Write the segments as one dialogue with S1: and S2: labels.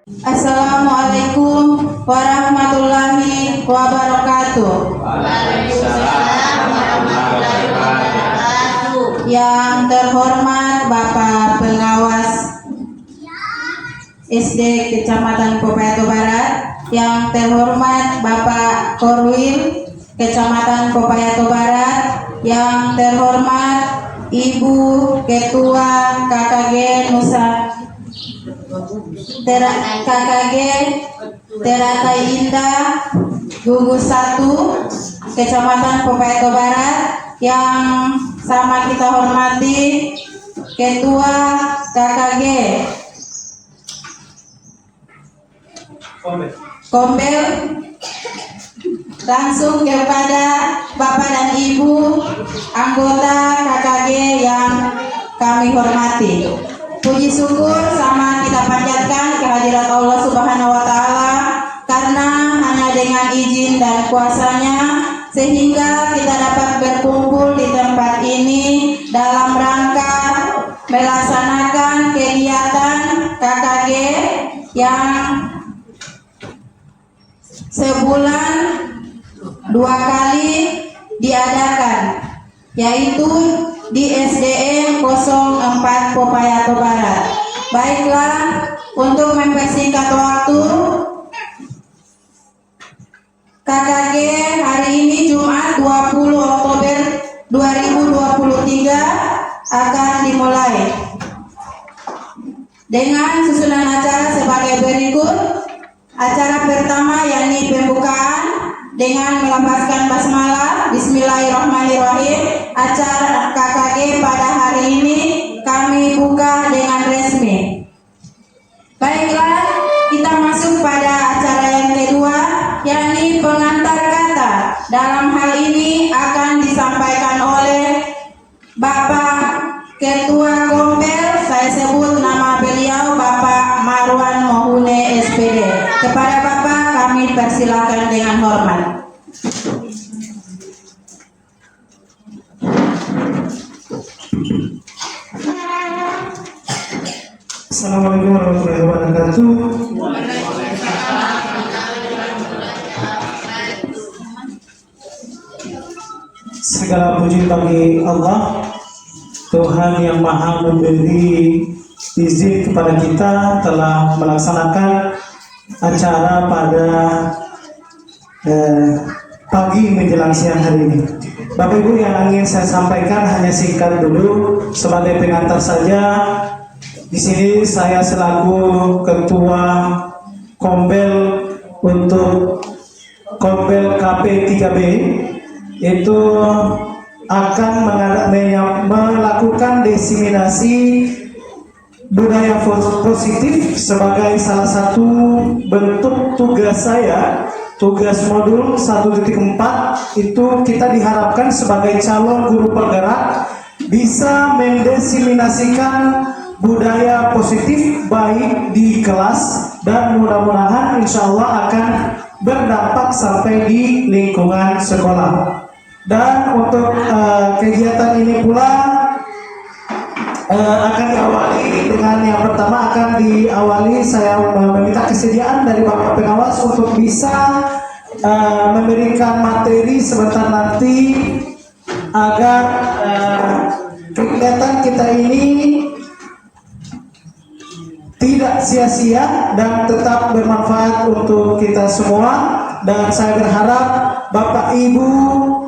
S1: Assalamualaikum warahmatullahi wabarakatuh.
S2: Waalaikumsalam warahmatullahi wabarakatuh.
S1: Yang terhormat Bapak Pengawas SD Kecamatan Popayato Barat, yang terhormat Bapak Korwil Kecamatan Popayato Barat, yang terhormat Ibu Ketua KKG KKG Teratai Indah Gugus 1 Kecamatan Popayato Barat, yang sama kita hormati Ketua KKG Kombel. Langsung kepada Bapak dan Ibu anggota KKG yang kami hormati. Puji syukur sama kita panjatkan kehadirat Allah Subhanahu wa Ta'ala, karena hanya dengan izin dan kuasanya sehingga kita dapat berkumpul di tempat ini dalam rangka melaksanakan kegiatan KKG yang sebulan 2 kali diadakan, yaitu di SDN 04 Popayato Barat. Baiklah, untuk mempersingkat waktu, KKG hari ini Jumat 20 Oktober 2023 akan dimulai dengan susunan acara sebagai berikut. Acara pertama yakni pembukaan dengan melafazkan basmalah. Bismillahirrahmanirrahim. Acara KKG pada hari ini kami buka dengan resmi. Baiklah, kita masuk pada acara yang kedua, yakni pengantar kata. Dalam hal ini akan disampaikan oleh Bapak Ketua Kombel. Saya sebut nama beliau, Bapak Marwan Mohune SPD. Kepada Bapak kami persilakan dengan hormat.
S3: Assalamualaikum warahmatullahi wabarakatuh. Segala puji bagi Allah, Tuhan yang Maha memberi izin kepada kita telah melaksanakan acara pada pagi menjelang siang hari ini. Bapak Ibu, yang ingin saya sampaikan hanya singkat dulu sebagai pengantar saja. Di sini saya selaku Ketua Kombel untuk Kombel KP3B itu akan melakukan diseminasi budaya positif sebagai salah satu bentuk tugas saya. Tugas modul 1.4 itu kita diharapkan sebagai calon guru penggerak bisa mendiseminasikan budaya positif baik di kelas, dan mudah-mudahan insya Allah akan berdampak sampai di lingkungan sekolah. Dan untuk kegiatan ini pula akan diawali dengan yang pertama, akan diawali saya meminta kesediaan dari Bapak Pengawas untuk bisa memberikan materi sebentar nanti agar kegiatan kita ini tidak sia-sia dan tetap bermanfaat untuk kita semua. Dan saya berharap Bapak Ibu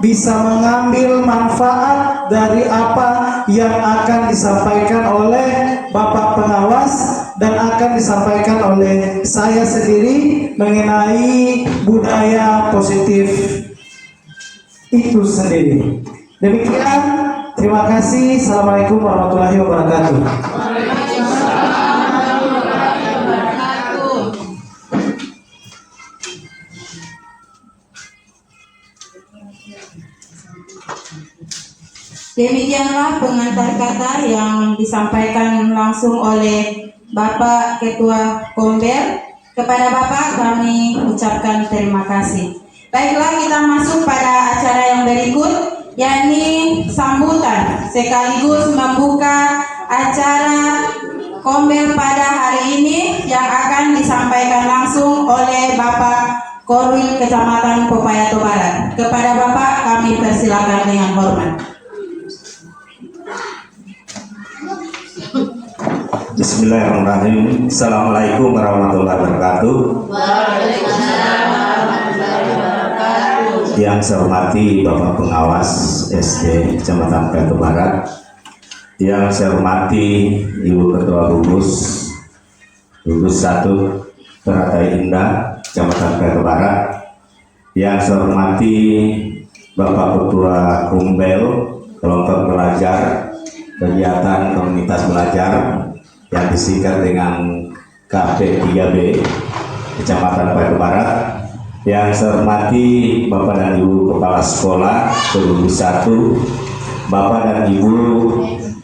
S3: bisa mengambil manfaat dari apa yang akan disampaikan oleh Bapak Pengawas dan akan disampaikan oleh saya sendiri mengenai budaya positif itu sendiri. Demikian, terima kasih. Assalamualaikum warahmatullahi wabarakatuh.
S1: Demikianlah pengantar kata yang disampaikan langsung oleh Bapak Ketua Kombel. Kepada Bapak kami ucapkan terima kasih. Baiklah, kita masuk pada acara yang berikut, yakni sambutan sekaligus membuka acara Kombel pada hari ini yang akan disampaikan langsung oleh Bapak Korwil Kecamatan Popayato Barat. Kepada Bapak kami persilakan dengan hormat.
S4: Bismillahirrahmanirrahim. Assalamualaikum warahmatullahi wabarakatuh.
S2: Waalaikumsalam warahmatullahi wabarakatuh.
S4: Yang saya hormati Bapak Pengawas SD Kecamatan Popayato Barat, yang saya hormati Ibu Ketua Gugus 1 Teratai Indah Kecamatan Popayato Barat, yang saya hormati Bapak Ketua Kumbel Kelompok Belajar Kegiatan Komunitas Belajar yang disingkat dengan KP3B Kecamatan Popayato Barat, yang saya hormati Bapak dan Ibu Kepala Sekolah Gugus 1, Bapak dan Ibu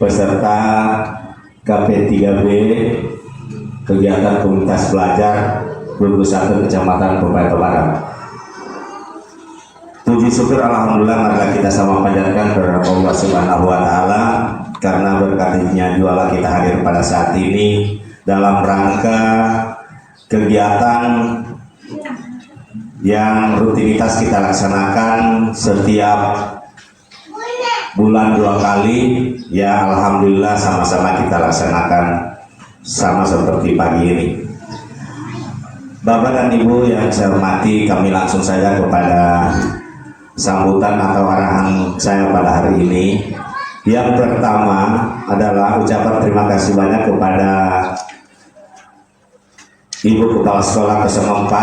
S4: peserta KP3B Kegiatan Komunitas Belajar Gugus 1 Kecamatan Popayato Barat. Puji syukur alhamdulillah marilah kita sama panjatkan kepada Allah Subhanahu wa taala, karena berkatnya jualan kita hadir pada saat ini dalam rangka kegiatan yang rutinitas kita laksanakan setiap bulan 2 kali. Ya alhamdulillah sama-sama kita laksanakan sama seperti pagi ini. Bapak dan Ibu yang saya hormati, kami langsung saja kepada sambutan atau arahan saya pada hari ini. Yang pertama adalah ucapan terima kasih banyak kepada Ibu Kepala Sekolah ke-4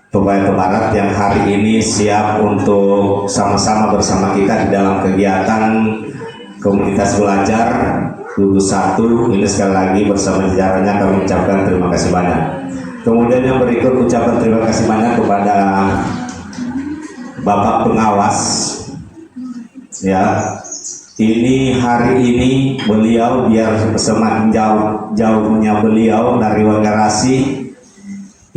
S4: Popayato Barat yang hari ini siap untuk sama-sama bersama kita di dalam kegiatan komunitas belajar Gugus 1. Ini sekali lagi bersama jajarannya kami ucapkan terima kasih banyak. Kemudian yang berikut ucapan terima kasih banyak kepada Bapak Pengawas, ya. Ini hari ini beliau biar semakin jauhnya beliau dari Wagarasi,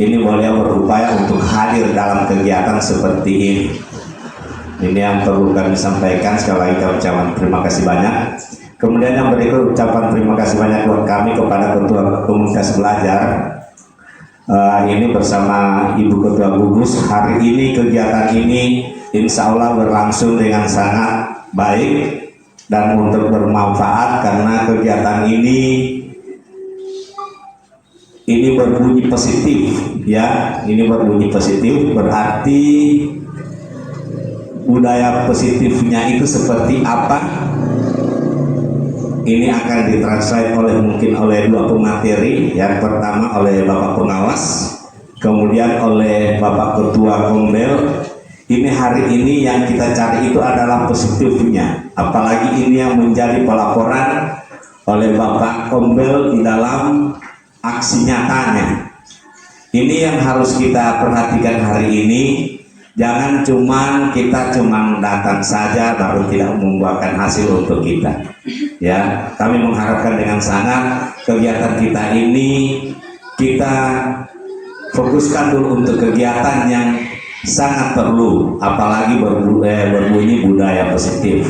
S4: ini beliau berupaya untuk hadir dalam kegiatan seperti ini. Ini yang perlu kami sampaikan. Sekali lagi kami ucapkan terima kasih banyak. Kemudian yang berikut ucapan terima kasih banyak buat kami kepada Ketua Komunitas Belajar. Ini bersama Ibu Ketua Gugus. Hari ini kegiatan ini insya Allah berlangsung dengan sangat baik dan untuk bermanfaat, karena kegiatan ini berbunyi positif, ya. Ini berbunyi positif, berarti budaya positifnya itu seperti apa? Ini akan ditranslate mungkin oleh 2 pemateri. Yang pertama oleh Bapak Pengawas, kemudian oleh Bapak Ketua Kombel. Ini hari ini yang kita cari itu adalah positifnya, apalagi ini yang menjadi pelaporan oleh Bapak Kombel di dalam aksi nyatanya. Ini yang harus kita perhatikan hari ini. Jangan kita datang saja baru tidak membuahkan hasil untuk kita. Ya, kami mengharapkan dengan sangat kegiatan kita ini kita fokuskan dulu untuk kegiatan yang sangat perlu, apalagi berbunyi budaya positif.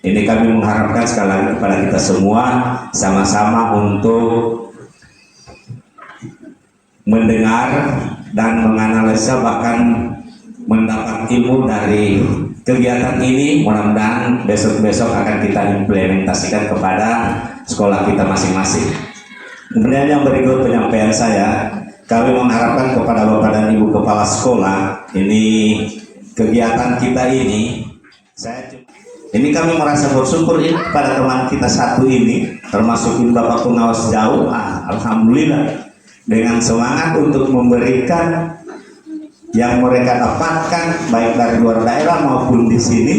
S4: Ini kami mengharapkan sekali lagi kepada kita semua sama-sama untuk mendengar dan menganalisa, bahkan mendapat ilmu dari kegiatan ini. Mudah-mudahan besok-besok akan kita implementasikan kepada sekolah kita masing-masing. Kemudian yang berikut penyampaian saya, kami mengharapkan kepada Bapak dan Ibu Kepala Sekolah, ini kegiatan kita ini, ini kami merasa bersyukur ini pada teman kita satu ini, termasuk Bapak Pengawas jauh, alhamdulillah, dengan semangat untuk memberikan yang mereka dapatkan baik dari luar daerah maupun di sini,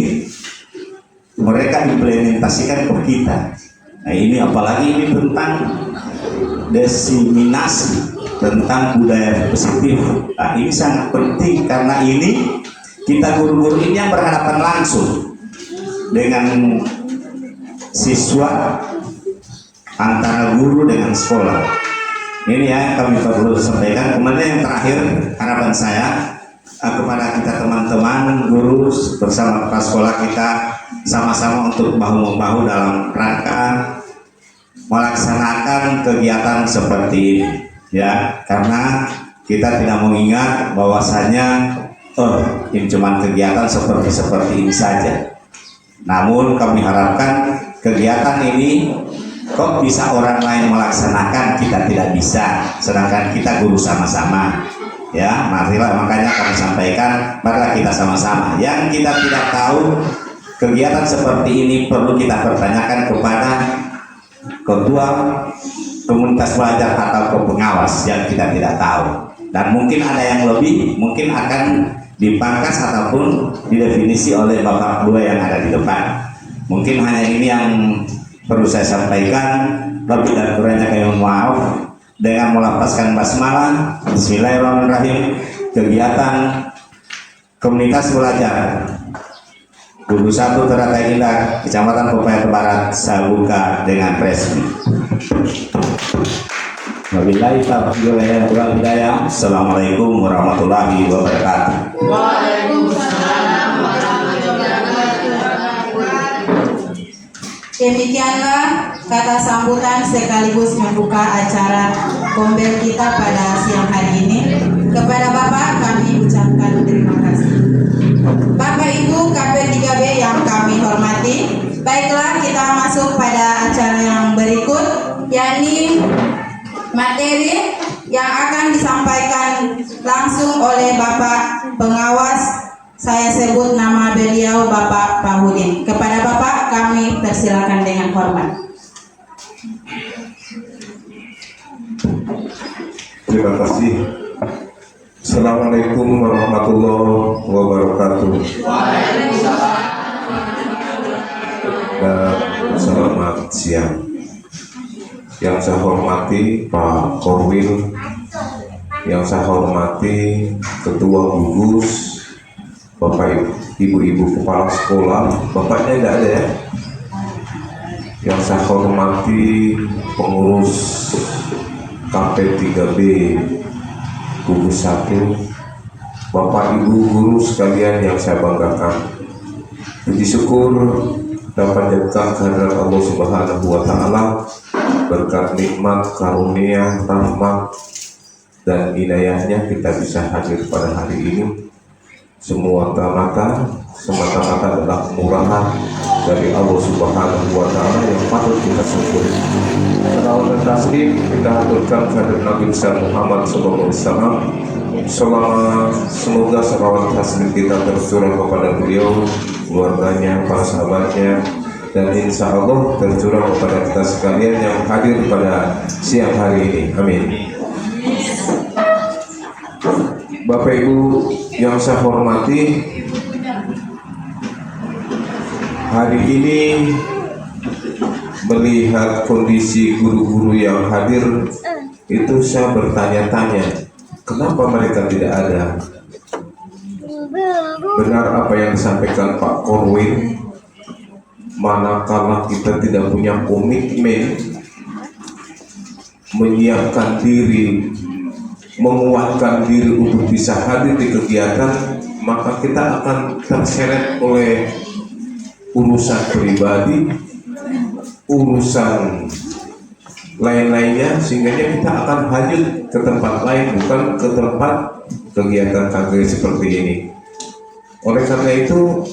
S4: mereka implementasikan ke kita. Nah ini apalagi ini tentang diseminasi tentang budaya positif. Nah, ini sangat penting karena ini kita guru-guru ini yang berhadapan langsung dengan siswa, antara guru dengan sekolah. Ini ya kami perlu sampaikan. Kemudian yang terakhir, harapan saya kepada kita teman-teman guru bersama kepala sekolah kita sama-sama untuk bahu-membahu dalam rangka melaksanakan kegiatan seperti ini, ya, karena kita tidak mengingat bahwasanya ini cuma kegiatan seperti ini saja. Namun kami harapkan kegiatan ini kok bisa orang lain melaksanakan, kita tidak bisa, sedangkan kita guru sama-sama. Ya, marilah, makanya kami sampaikan, marilah kita sama-sama. Yang kita tidak tahu kegiatan seperti ini perlu kita pertanyakan kepada ketua komunitas belajar atau pengawas yang kita tidak tahu. Dan mungkin ada yang lebih, mungkin akan dipangkas ataupun didefinisi oleh bapak dua yang ada di depan. Mungkin hanya ini yang perlu saya sampaikan. Lebih dan kurangnya kami mohon maaf. Dengan melafazkan basmalah, Bismillahirrahmanirrahim, kegiatan komunitas belajar Guru 1 Teratai Indah, Kecamatan Pepayat Barat, saya buka dengan resmi. Wabillahi taufiq wal hidayah. Assalamualaikum warahmatullahi wabarakatuh.
S2: Waalaikumsalam warahmatullahi wabarakatuh.
S1: Demikianlah kata sambutan sekaligus membuka acara kombel kita pada siang hari ini. Kepada Bapak kami ucapkan terima kasih. Bapak Ibu KP3B yang kami hormati, baiklah kita masuk pada acara yang berikut, yakni materi yang akan disampaikan langsung oleh Bapak Pengawas. Saya sebut nama beliau Bapak Pahudin. Kepada Bapak kami persilakan dengan hormat.
S5: Terima kasih. Assalamualaikum warahmatullahi wabarakatuh. Dan selamat siang. Yang saya hormati Pak Korwil, yang saya hormati Ketua Gugus, Bapak Ibu Kepala Sekolah, Bapaknya tidak ada ya. Yang saya hormati pengurus KP3B Gugus 1, Bapak Ibu guru sekalian yang saya banggakan. Puji syukur dapat jatuhkan kehadirat Allah Subhanahu wa Ta'ala, berkat nikmat, karunia, rahmat, dan inayahnya kita bisa hadir pada hari ini. Semata-mata adalah kemurahan dari Allah Subhanahu wa Ta'ala yang patut kita syukuri. Salawat dan taslim kita haturkan kehadirat Nabi Muhammad SAW. Semoga salawat taslim kita tercurah kepada beliau, keluarganya, para sahabatnya, dan insya Allah tercurah kepada kita sekalian yang hadir pada siang hari ini. Amin. Bapak Ibu yang saya hormati, hari ini melihat kondisi guru-guru yang hadir, itu saya bertanya-tanya, kenapa mereka tidak ada? Benar apa yang disampaikan Pak Korwin, manakala kita tidak punya komitmen menyiapkan diri, menguatkan diri untuk bisa hadir di kegiatan, maka kita akan terseret oleh urusan pribadi, urusan lain-lainnya, sehingga kita akan hanyut ke tempat lain, bukan ke tempat kegiatan KGI seperti ini. Oleh karena itu,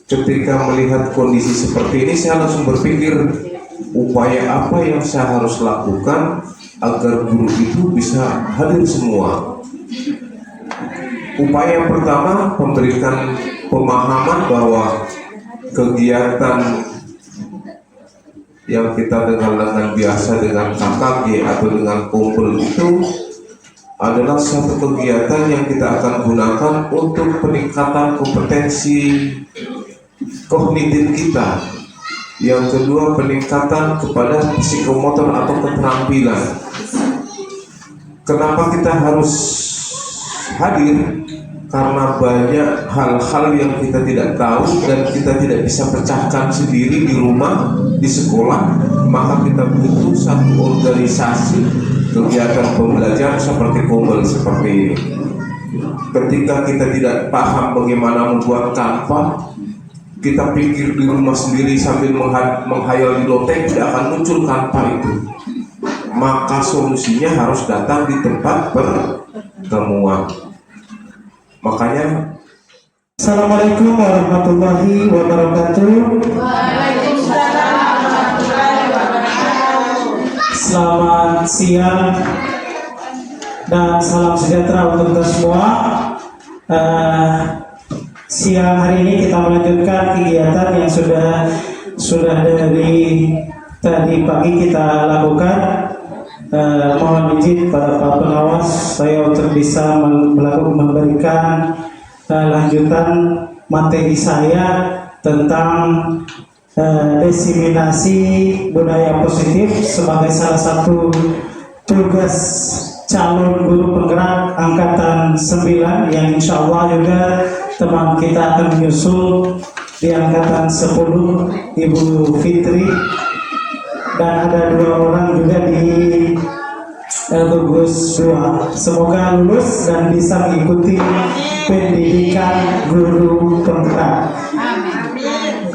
S5: ketika melihat kondisi seperti ini, saya langsung berpikir, upaya apa yang saya harus lakukan agar guru itu bisa hadir semua. Upaya yang pertama, memberikan pemahaman bahwa kegiatan yang kita dengan biasa dengan KKG atau dengan kumpul itu adalah satu kegiatan yang kita akan gunakan untuk peningkatan kompetensi kognitif kita. Yang kedua, peningkatan kepada psikomotor atau keterampilan. Kenapa kita harus hadir? Karena banyak hal-hal yang kita tidak tahu dan kita tidak bisa pecahkan sendiri di rumah, di sekolah. Maka kita butuh satu organisasi kegiatan pembelajaran seperti kumpul seperti ini. Ketika kita tidak paham bagaimana membuat kanvas, kita pikir di rumah sendiri sambil menghayal di lotek, tidak akan muncul tanpa itu. Maka solusinya harus datang di tempat pertemuan. Makanya
S3: Assalamualaikum warahmatullahi wabarakatuh. Selamat siang dan salam sejahtera untuk kita semua. Siang hari ini kita melanjutkan kegiatan yang sudah dari tadi pagi kita lakukan. Mohon izin pada Pak Pengawas saya untuk bisa memberikan lanjutan materi saya tentang diseminasi budaya positif sebagai salah satu tugas calon guru penggerak angkatan 9 yang insya Allah juga teman kita akan menyusul di angkatan 10, Ibu Fitri, dan ada 2 orang juga di gugus 2. Semoga lulus dan bisa mengikuti pendidikan guru penggerak.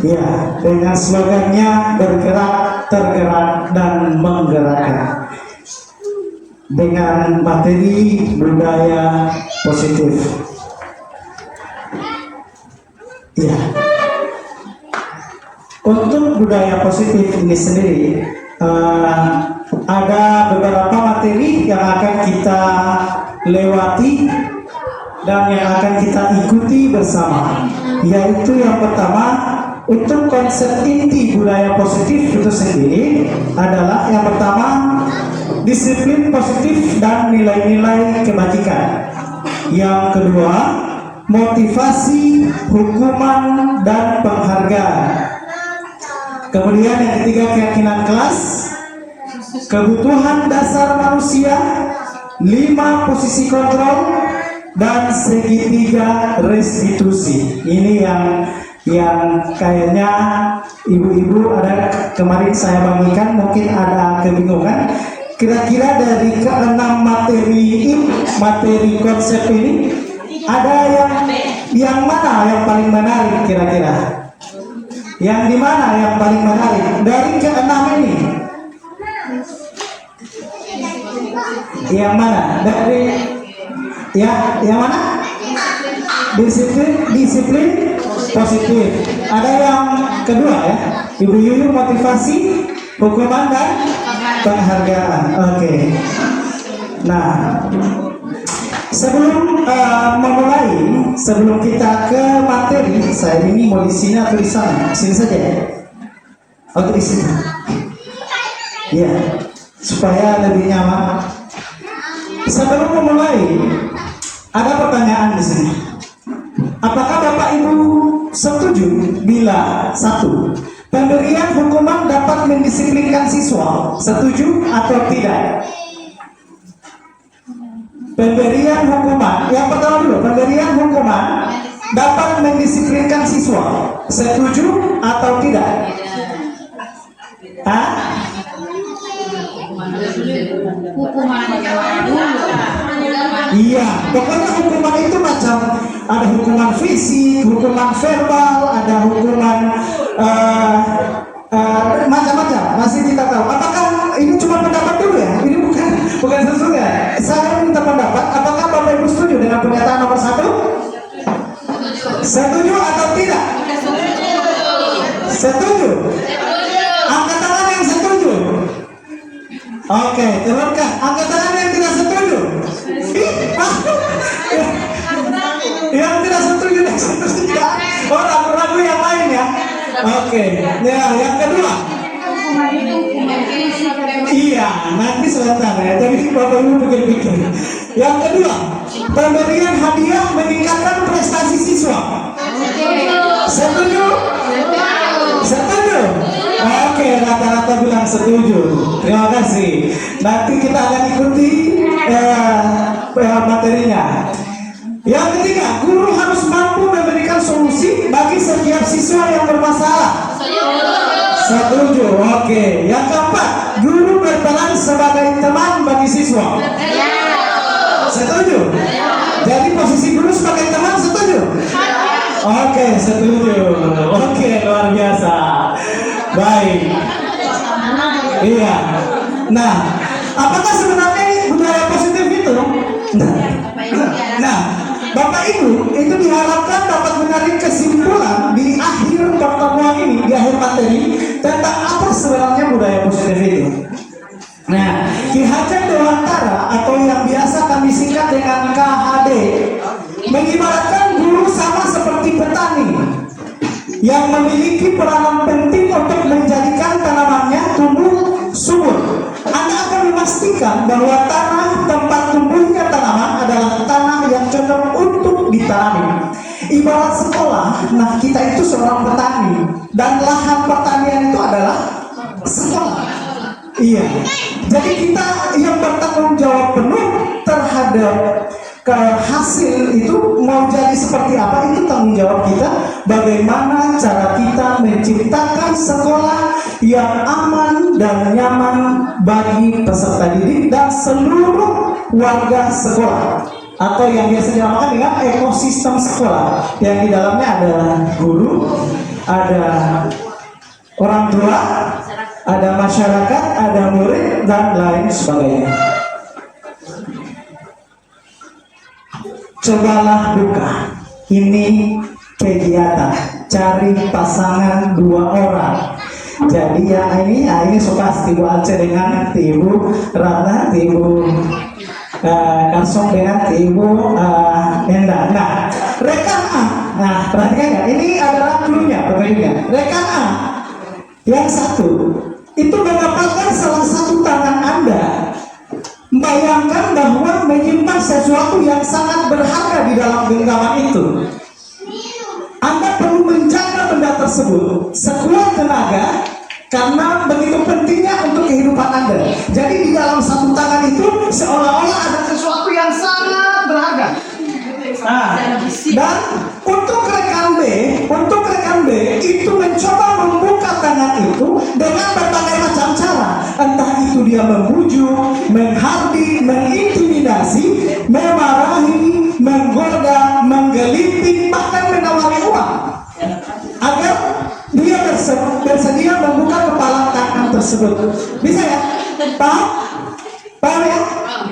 S3: Ya, dengan slogannya bergerak, tergerak, dan menggerakkan. Dengan materi budaya positif. Ya. Untuk budaya positif ini sendiri ada beberapa materi yang akan kita lewati dan yang akan kita ikuti bersama. Yaitu yang pertama, untuk konsep inti budaya positif itu sendiri adalah yang pertama, disiplin positif dan nilai-nilai kebajikan. Yang kedua, motivasi, hukuman, dan penghargaan. Kemudian yang ketiga, keyakinan kelas, kebutuhan dasar manusia, 5 posisi kontrol, dan segitiga restitusi. Ini yang kayaknya ibu-ibu ada kemarin saya bagikan, mungkin ada kebingungan. Kira-kira dari ke-6 materi konsep ini, ada yang mana yang paling menarik kira-kira? Yang di mana yang paling menarik dari ke-6 ini? Yang mana? Dari yang mana? Disiplin positif. Ada yang kedua ya, Ibu Yuyu, motivasi, hukuman, dan penghargaan. Oke. Nah, sebelum memulai, sebelum kita ke materi, saya ini mau di sini atau di sana? Sini saja ya. Atau di sini? Ya, supaya lebih nyaman. Sebelum memulai, ada pertanyaan di sini. Apakah Bapak Ibu setuju bila 1. Pemberian hukuman dapat mendisiplinkan siswa? Setuju atau tidak? Pemberian hukuman, yang pertama dulu, pemberian hukuman dapat mendisiplinkan siswa? Setuju atau tidak? Hah? Iya, pokoknya hukuman itu macam ada hukuman fisik, hukuman verbal, ada hukuman macam-macam. Masih kita tahu. Apakah ini cuma pendapat dulu ya? Ini bukan sesuatu. Saya minta pendapat. Apakah Bapak Ibu setuju dengan pernyataan nomor 1? Setuju atau tidak? Setuju. Angkat tangan yang setuju. Oke, turunkan. Angkat tangan yang tidak setuju. Yang tidak setuju dan setuju. Oh, ragu-ragu yang lain ya. Oke, ya yang kedua. Iya, nanti sebentar ya. Jadi Bapak Ibu pikir-pikir. Yang kedua, pemberian hadiah meningkatkan prestasi siswa. Setuju? Setuju? Oke, rata-rata bilang setuju. Terima kasih. Nanti kita akan ikuti materinya. Yang ketiga, guru harus mampu memberikan solusi bagi setiap siswa yang bermasalah. Setuju. Oke. Yang keempat, guru berperan sebagai teman bagi siswa. Setuju. Jadi posisi guru sebagai teman, setuju. Oke, setuju. Oke, luar biasa. Baik. Iya. Nah, apakah sebenarnya ini budaya positif itu? Nah, Bapak Ibu, itu diharapkan dapat menarik kesimpulan di akhir pertemuan ini, di akhir materi, tentang apa sebenarnya budaya positif itu. Nah, Ki Hajar Dewantara atau yang biasa kami singkat dengan KHD mengibaratkan guru sama seperti petani yang memiliki peranan penting untuk menjadikan tanamannya tumbuh subur. Anda akan memastikan bahwa tanah tempat tumbuhnya tanaman adalah tanah yang cocok untuk ditanami. Ibarat sekolah, nah kita itu seorang petani dan lahan pertanian itu adalah sekolah. Iya, jadi kita yang bertanggung jawab penuh terhadap hasil itu mau jadi seperti apa, itu tanggung jawab kita. Bagaimana cara kita menciptakan sekolah yang aman dan nyaman bagi peserta didik dan seluruh warga sekolah, atau yang biasa dinamakan dengan ekosistem sekolah, yang di dalamnya ada guru, ada orang tua, ada masyarakat, ada murid, dan lain sebagainya. Cobalah buka. Ini kegiatan cari pasangan 2 orang. Jadi ya ini so pasti Bu Aceh dengan Ibu Ratna, Ibu Karsong dengan Ibu Endang. Nah, rekan A. Nah, perhatikan ya, ini adalah gurunya, pemberinya. Rekan A yang satu itu mengepalkan salah satu tangan Anda. Bayangkan bahwa menyimpan sesuatu yang sangat berharga di dalam genggaman itu. Anda perlu menjaga benda tersebut sekuat tenaga karena begitu pentingnya untuk kehidupan Anda. Jadi di dalam satu tangan itu seolah-olah ada sesuatu yang sangat berharga. Nah, dan untuk rekan B itu mencoba membuka tangan itu dengan berbagai macam cara. Entah itu dia membujuk, menghardik, mengintimidasi, memarahi, menggoda, menggelitik, bahkan menawari uang agar dia bersedia membuka kepala tangan tersebut. Bisa ya? Paham? Paham ya?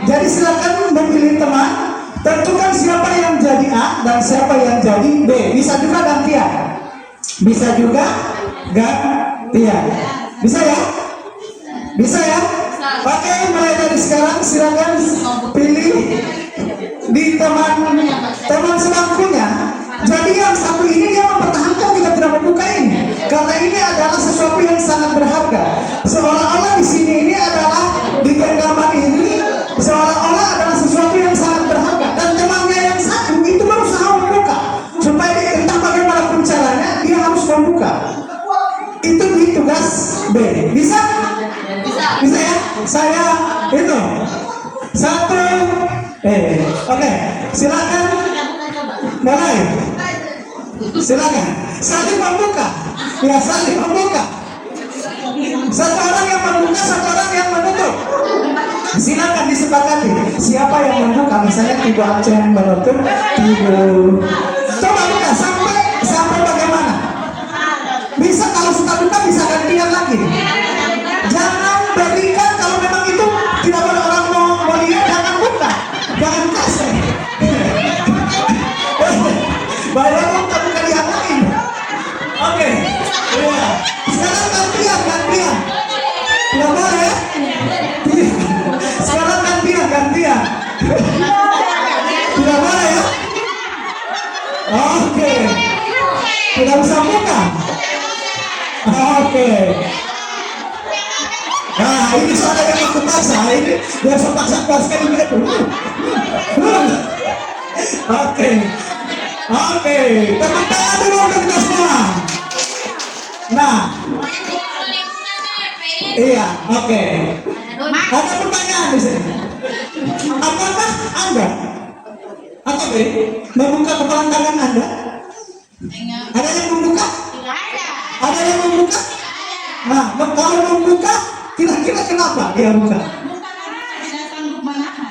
S3: Jadi silakan memilih teman. Tentukan siapa yang jadi A dan siapa yang jadi B. Bisa juga gantian. Bisa juga gantian. Bisa ya? Bisa ya? Oke, mulai dari sekarang silakan pilih di teman sebangkunya. Jadi yang satu ini dia mempertahankan kita tidak membuka ini karena ini adalah sesuatu yang sangat berharga. Seolah-olah di sini ini adalah di genggaman ini seolah-olah adalah sesuatu yang sangat berharga, dan temannya yang satu itu berusaha membuka supaya dia entah bagaimanapun caranya dia harus membuka. Itu di tugas B. Bisa? Bisa ya? Saya itu satu. Oke, silakan mulai. Silakan. Saling membuka. Ya, saling membuka. Satu orang yang membuka, satu orang yang menutup. Silakan disepakati. Siapa yang membuka? Misalnya Ibu Aceh yang menutup, Ibu. Coba buka sampai bagaimana? Bisa kalau sudah buka bisa gantian lagi. Jangan berikan kalau memang itu tidak ada orang mau lihat, jangan buka, jangan kasih. Baiklah, buka yang lain. Oke. Ya. Sekarang gantian. Tidak boleh ya? Sekarang gantian. Tidak boleh ya? Oke. Tidak bisa buka. Oke. Nah, ini soalnya yang aku paksa. Ini biar saya paksa ini gitu. Oke. Tepuk tangan dulu untuk kita semua. Nah. Iya, oke. Ada pertanyaan di sini. Apakah Anda atau B membuka kepala tangan Anda? Ada yang membuka? Ada yang membuka? Nah, kalau membuka, kira-kira kenapa dia buka?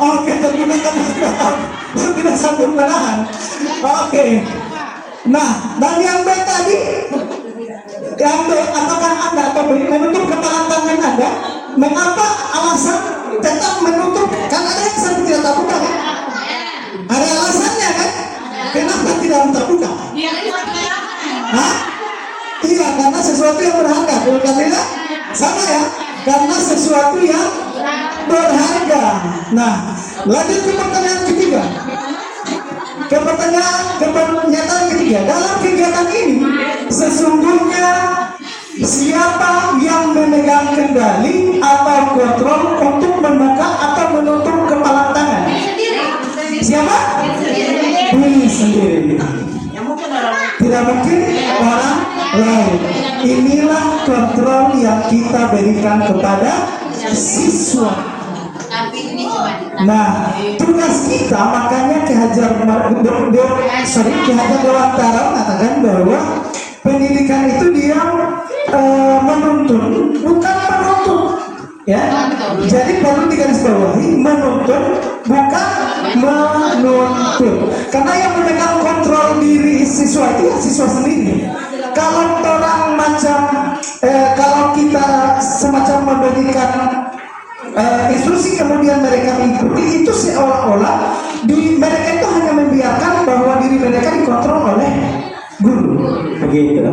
S3: Oke, terbuka tidak sanggup menahan. Oke. Nah, dan yang B tadi, yang B, apakah Anda atau B menutup kepala tangan Anda? Mengapa alasan tetap menutup? Kan ada yang sampai tidak terbuka kan? Ada alasannya kan? Kenapa tidak terbuka? Hah? Iya, karena sesuatu yang berharga. Bukan tidak? Sama ya? Karena sesuatu yang berharga. Nah, lanjut ke pertanyaan ketiga. Ke pernyataan ketiga, dalam kegiatan ini sesungguhnya siapa yang memegang kendali atau kontrol untuk membuka atau menutup kepala tangan? Siapa? Diri sendiri. Tidak mungkin orang lain. Inilah kontrol yang kita berikan kepada siswa. Nah, tugas kita makanya Ki Hajar Dewantara mengatakan bahwa pendidikan itu dia menuntun, bukan menuntut, ya. Jadi perlu digarisbawahi, menuntun bukan menuntut. Karena yang memegang kontrol diri siswa itu ya siswa sendiri. Kalau orang macam, kalau kita semacam memberikan instruksi kemudian mereka mengikuti, itu seolah-olah diri mereka itu hanya membiarkan bahwa diri mereka dikontrol oleh guru, begitu.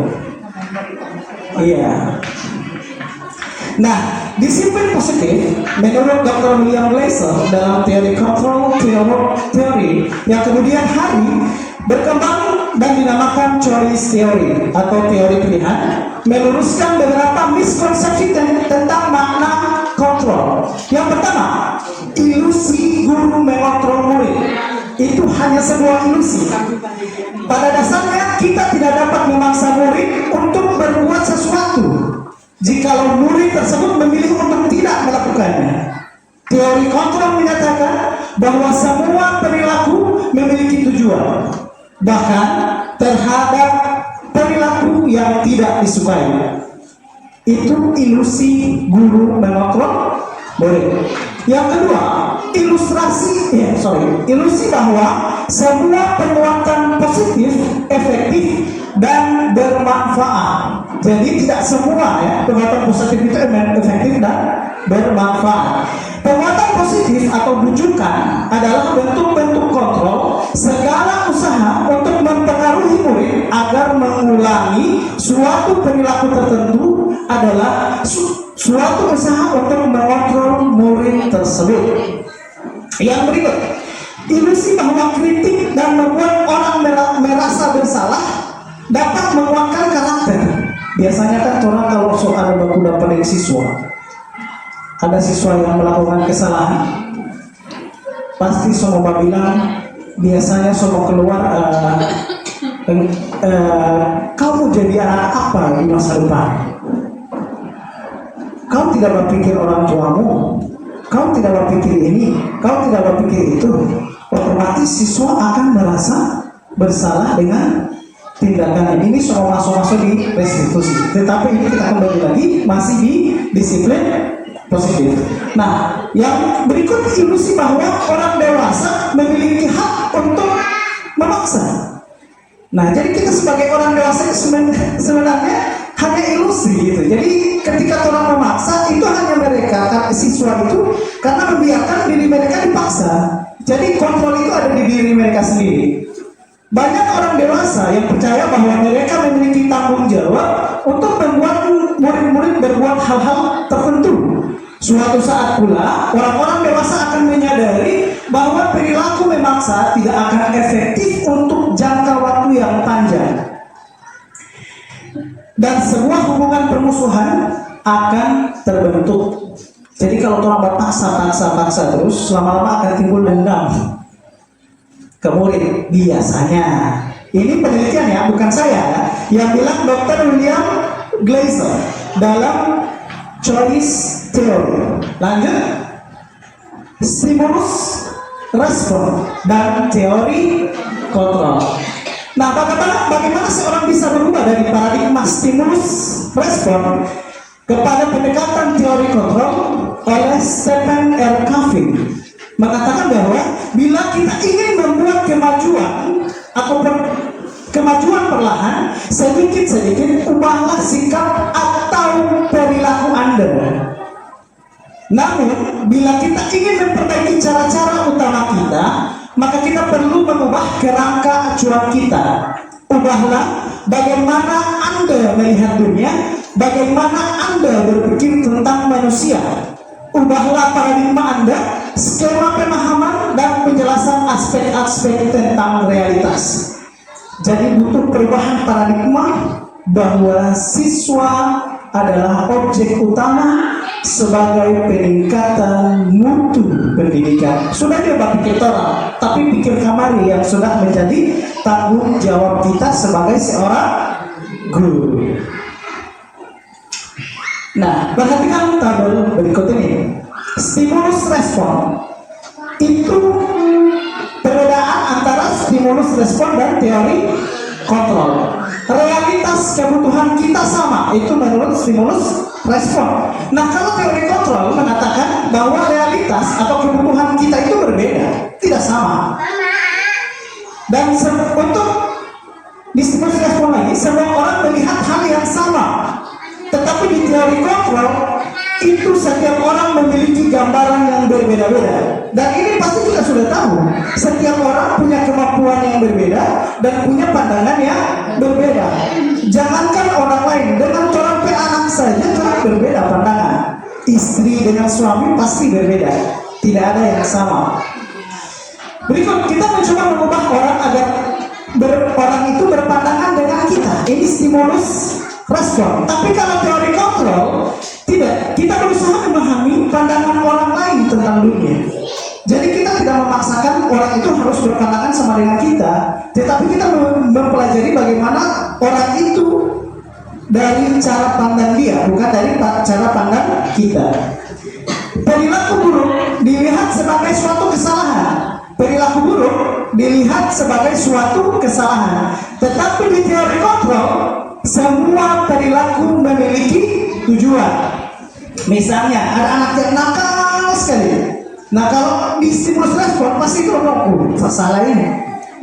S3: Iya. Nah, disiplin positif menurut Dr. William Glasser dalam teori kontrol teori yang kemudian hari berkembang dan dinamakan choice theory atau teori pilihan, meluruskan beberapa miskonsepsi tentang makna kontrol. Yang pertama, ilusi guru mengontrol murid. Itu hanya sebuah ilusi. Pada dasarnya kita tidak dapat memaksa murid untuk berbuat sesuatu jikalau murid tersebut memilih untuk tidak melakukannya. Teori kontrol menyatakan bahwa semua perilaku memiliki tujuan, bahkan terhadap perilaku yang tidak disukai. Itu ilusi guru mengontrol murid. Yang kedua, ilusi bahwa semua penguatan positif, efektif, dan bermanfaat. Jadi tidak semua ya penguatan positif itu efektif dan bermanfaat. Penguatan positif atau bujukan adalah bentuk-bentuk kontrol segala usaha untuk mempengaruhi murid agar mengulangi suatu perilaku tertentu adalah suatu usaha untuk mengontrol murid tersebut. Yang berikut, ilusi bahwa kritik dan membuat orang merasa bersalah dapat menguatkan karakter. Biasanya kan orang kalau ada baku dapat siswa, ada siswa yang melakukan kesalahan, pasti semua bilang, biasanya semua keluar, kamu jadi anak apa di masa depan? Kau tidak berpikir orang tuamu, kau tidak berpikir ini, kau tidak berpikir itu. Otomatis siswa akan merasa bersalah dengan tindakan ini. Semua masuk di restitusi. Tetapi ini kita kembali lagi masih di disiplin positif. Nah, yang berikut ilusi bahwa orang dewasa memiliki hak untuk memaksa. Nah, jadi kita sebagai orang dewasa sebenarnya hanya ilusi gitu. Jadi ketika orang memaksa itu hanya mereka siswa itu karena membiarkan diri mereka dipaksa. Jadi kontrol itu ada di diri mereka sendiri. Banyak orang dewasa yang percaya bahwa mereka memiliki tanggung jawab untuk membuat murid-murid berbuat hal-hal tertentu. Suatu saat pula orang-orang dewasa akan menyadari bahwa perilaku memaksa tidak akan efektif untuk jangka waktu yang panjang. Dan sebuah hubungan permusuhan akan terbentuk. Jadi kalau orang berpaksa terus, lama-lama akan timbul dendam ke murid biasanya. Ini penelitian ya, bukan saya ya. Yang bilang Dr. William Glasser dalam choice theory. Lanjut, stimulus respon dan teori kontrol. Nah, bagaimana seorang bisa berubah dari paradigma stimulus respon kepada pendekatan teori kontrol? Oleh Stephen R. Covey mengatakan bahwa bila kita ingin membuat kemajuan atau kemajuan perlahan, sedikit-sedikit ubahlah sikap atau perilaku Anda. Namun, bila kita ingin memperbaiki cara-cara utama kita, maka kita perlu mengubah kerangka acuan kita. Ubahlah bagaimana Anda melihat dunia, bagaimana Anda berpikir tentang manusia. Ubahlah paradigma Anda, skema pemahaman dan penjelasan aspek-aspek tentang realitas. Jadi butuh perubahan paradigma bahwa siswa adalah objek utama sebagai peningkatan mutu pendidikan. Sudah dia pikir orang, tapi pikir kamari yang sudah menjadi tanggung jawab kita sebagai seorang guru. Nah, perhatikan tabel berikut ini. Stimulus respon itu perbedaan antara stimulus respon dan teori kontrol. Realitas kebutuhan kita sama, itu menurut stimulus respon. Nah, kalau teori kontrol mengatakan bahwa realitas atau kebutuhan kita itu berbeda, tidak sama. Dan untuk di stimulus respon lagi, semua orang melihat hal yang sama. Tetapi di teori kontrol itu setiap orang memiliki gambaran yang berbeda-beda. Dan ini pasti kita sudah tahu, setiap orang punya kemampuan yang berbeda dan punya pandangan yang berbeda. Jangankan orang lain, dengan orang anak saja juga berbeda pandangan. Istri dengan suami pasti berbeda, tidak ada yang sama. Berikut kita mencoba mengubah orang agar orang itu berpandangan dengan kita. Ini stimulus respon. Tapi kalau teori kontrol, tidak, kita berusaha memahami pandangan orang lain tentang dunia. Jadi kita tidak memaksakan orang itu harus berpandangan sama dengan kita, tetapi kita mempelajari bagaimana orang itu dari cara pandang dia, bukan dari cara pandang kita. Perilaku buruk dilihat sebagai suatu kesalahan. Perilaku buruk dilihat sebagai suatu kesalahan. Tetapi di teori kontrol, semua perilaku memiliki tujuan. Misalnya ada anak yang nakal sekali. Nah, kalau di stimulus respon pasti itu salah ini,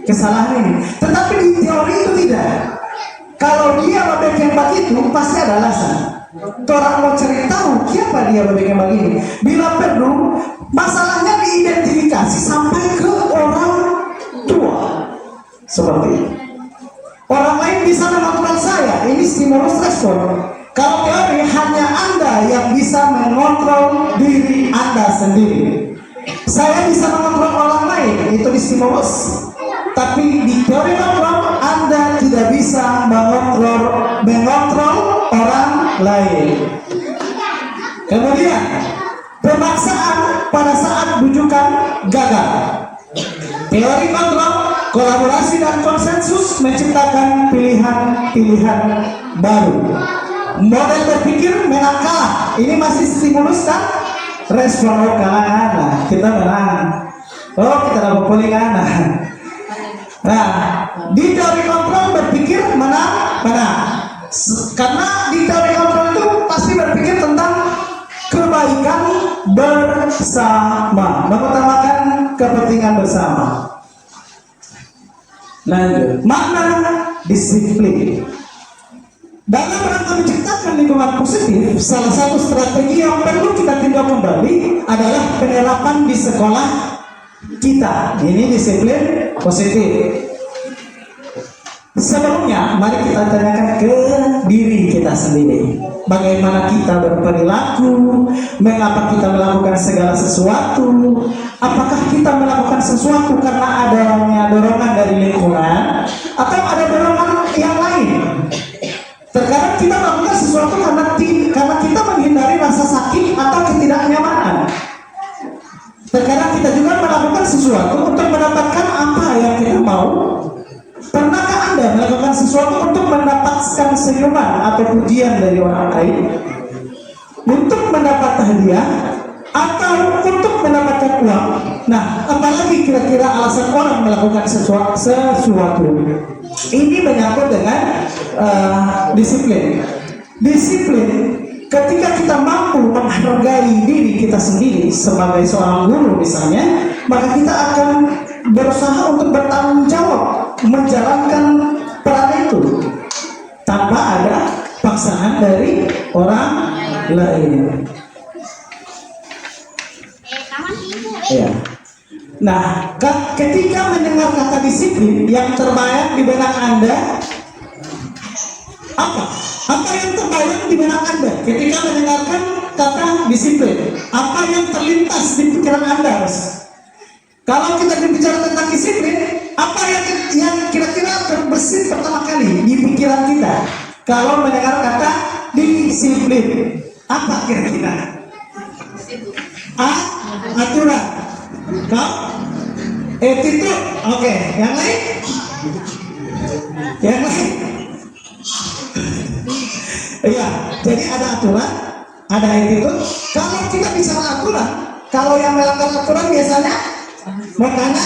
S3: kesalahan ini. Tetapi di teori itu tidak. Kalau dia berpikir begitu pasti ada alasan. Orang mau cari tahu siapa dia berpikir begini. Bila perlu, masalahnya diidentifikasi sampai ke orang tua. Seperti itu. Orang lain bisa mengontrol saya. Ini stimulus respon. Kalau teori hanya Anda yang bisa mengontrol diri Anda sendiri. Saya bisa mengontrol orang lain, itu di stimulus. Tapi di teori kontrol Anda tidak bisa mengontrol orang lain. Kemudian pemaksaan pada saat bujukan gagal. Teori kontrol, kolaborasi dan konsensus menciptakan pilihan-pilihan baru. Model berpikir menang kalah. Ini masih stimulus kan? Respon kalah, kita menang. Oh, kita dapat poling kanan. Nah, di teori kontrol berpikir menang. Karena di teori kontrol itu pasti berpikir tentang kebaikan bersama, mengutamakan kepentingan bersama. Lanjut, makna disiplin. Dalam rangka menciptakan lingkungan positif, salah satu strategi yang perlu kita tinjau kembali adalah penerapan di sekolah kita. Ini disiplin positif. Sebelumnya, mari kita tanyakan ke diri kita sendiri. Bagaimana kita berperilaku? Mengapa kita melakukan segala sesuatu? Apakah kita melakukan sesuatu karena adanya dorongan dari lingkungan? Atau ada dorongan yang lain? Terkadang kita melakukan sesuatu karena kita menghindari rasa sakit atau ketidaknyamanan. Terkadang kita juga melakukan sesuatu untuk mendapatkan apa yang kita mau. Pernahkah Anda melakukan sesuatu untuk mendapatkan senyuman atau pujian dari orang lain? Untuk mendapat hadiah atau untuk mendapatkan uang? Nah, apalagi kira-kira alasan orang melakukan sesuatu? Ini menyangkut dengan disiplin. Disiplin ketika kita mampu menghargai diri kita sendiri sebagai seorang guru misalnya, maka kita akan berusaha untuk bertanggung jawab menjalankan peran itu tanpa ada paksaan dari orang lain. Ya. Nah, ketika mendengar kata disiplin, yang terbayang di benak Anda apa? Apa yang terbayang di benak Anda ketika mendengarkan kata disiplin? Apa yang terlintas di pikiran Anda? Kalau kita berbicara tentang disiplin, apa yang kira-kira terbesit pertama kali di pikiran kita kalau mendengar kata disiplin? Apa kira-kira? Aturan. Kau? Attitude. Oke. Yang lain? Yang lain? Iya. Jadi ada aturan, ada attitude. Kalau kita bicara aturan, kalau yang melanggar aturan biasanya makanya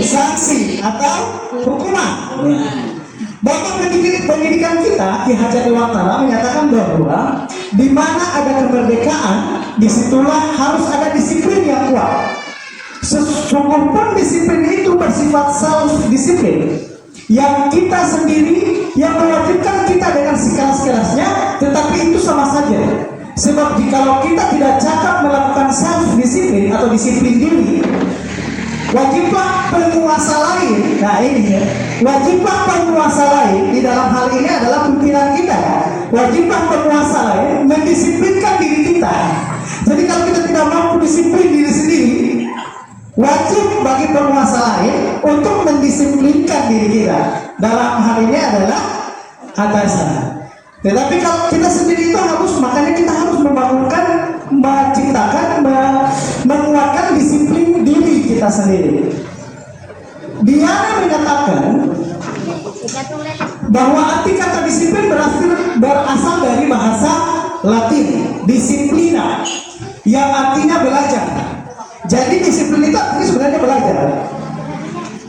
S3: sanksi atau hukuman. Bapak pendidikan kita Ki Hajar Dewantara menyatakan bahwa di mana ada kemerdekaan, disitulah harus ada disiplin yang kuat. Sesungguhnya disiplin itu bersifat self disiplin yang kita sendiri yang mewajibkan kita dengan sekelas-kelasnya, tetapi itu sama saja. Sebab jikalau kita tidak cakap melakukan self disiplin atau disiplin diri, wajiblah penguasa lain. Nah ini ya, wajiblah penguasa lain di dalam hal ini adalah pimpinan kita. Wajiblah penguasa lain mendisiplinkan diri kita. Jadi kalau kita tidak mampu disiplin diri sendiri, wajib bagi penguasa lain untuk mendisiplinkan diri kita. Dalam hal ini adalah atasan. Tetapi kalau kita sendiri itu harus, makanya kita harus membangunkan, menciptakan, menguatkan disiplin diri kita sendiri. Diana menyatakan bahwa arti kata disiplin berasal dari bahasa Latin disiplina, yang artinya belajar. Jadi disiplin itu artinya sebenarnya belajar.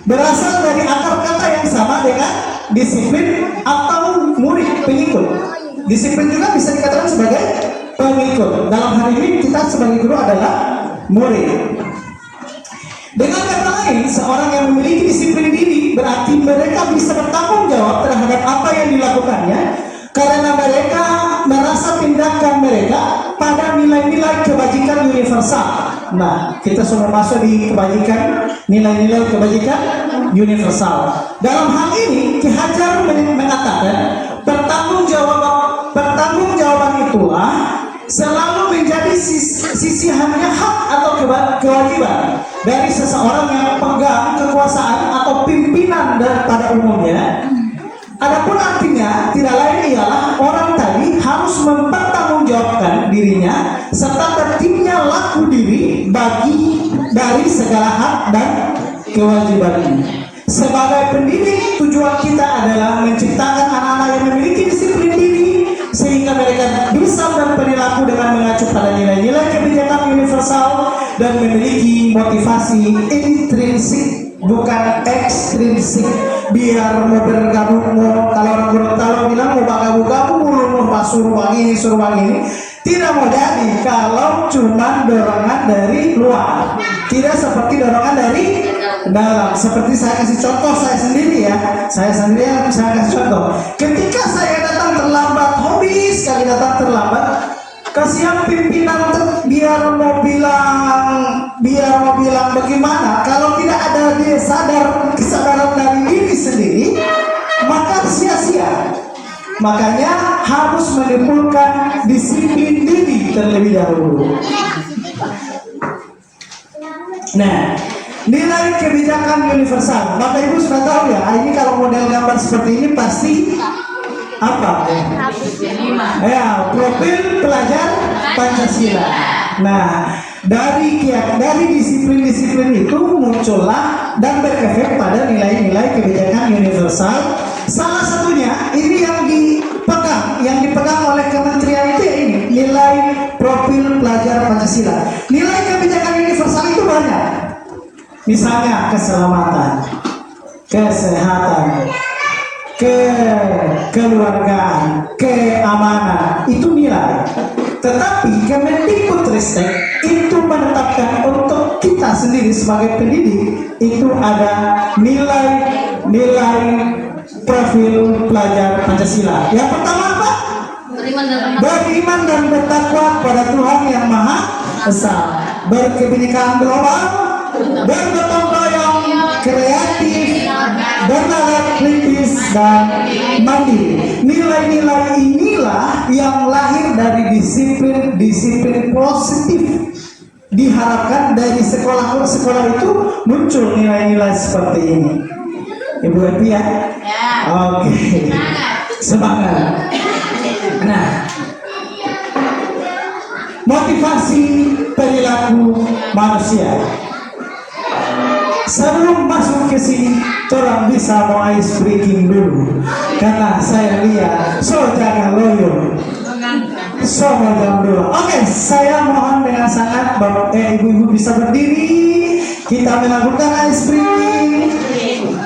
S3: Berasal dari akar kata yang sama dengan disiplin atau murid, pengikut. Disiplin juga bisa dikatakan sebagai pengikut. Dalam hal ini kita sebagai guru adalah murid. Dengan kata lain, seorang yang memiliki disiplin diri berarti mereka bisa bertanggung jawab terhadap apa yang dilakukannya, karena mereka merasa tindakan mereka pada nilai-nilai kebajikan universal. Nah, kita semua masuk di kebajikan, nilai-nilai kebajikan universal. Dalam hal ini, Ki Hajar mengatakan pertanggungjawaban itulah selalu menjadi sisihannya hak atau kewajiban dari seseorang yang pegang kekuasaan atau pimpinan pada umumnya. Adapun artinya tidak lain ialah orang tadi harus mempertanggungjawabkan dirinya serta tertibnya laku diri dari segala hak dan kewajibannya. Sebagai pendidik, tujuan kita adalah menciptakan anak-anak yang memiliki disiplin diri sehingga mereka bisa berperilaku dengan mengacu pada nilai-nilai kebijakan universal dan memiliki motivasi intrinsik bukan ekstrinsik. Biar mau bergabung, kalau orang Gorontalo bilang mau gabung mau suruh ini tidak mau jadi kalau cuma dorongan dari luar, tidak seperti dorongan dari dalam. Seperti saya kasih contoh saya sendiri ya, saya kasih contoh. Ketika saya datang terlambat, hobi sekali datang terlambat, kasihan pimpinan biar mau bilang bagaimana kalau tidak ada dia kesadaran dari diri sendiri, maka sia-sia. Makanya harus menimbulkan disiplin diri terlebih dahulu. Nah, nilai kebijakan universal, Bapak Ibu sudah tahu ya, ini kalau model gambar seperti ini pasti apa? Ya, profil pelajar Pancasila. Nah, dari disiplin-disiplin itu muncullah dan berefek pada nilai-nilai kebijakan universal. Salah satunya ini yang dipegang oleh kementerian itu ya, ini nilai profil pelajar Pancasila. Nilai kebijakan universal itu banyak. Misalnya keselamatan, kesehatan, kekeluargaan, keamanan, itu nilai. Tetapi Kemendikbudristek itu menetapkan untuk kita sendiri sebagai pendidik itu ada nilai profil pelajar Pancasila. Yang pertama apa? Beriman dan bertakwa pada Tuhan Yang Maha Esa, berkebinekaan global, bergotong royong, kreatif, bernalar kritis dan mandiri. Nilai-nilai inilah yang lahir dari disiplin positif. Diharapkan dari sekolah-sekolah itu muncul nilai-nilai seperti ini. Ibu happy ya? Oke. Semangat. Nah, motivasi perilaku manusia. Sebelum masuk ke sini, orang bisa mau ice breaking dulu, karena saya lihat jangan loyo. Mau jam dulu. Oke, saya mohon dengan sangat bapak ibu-ibu bisa berdiri. Kita melakukan ice breaking.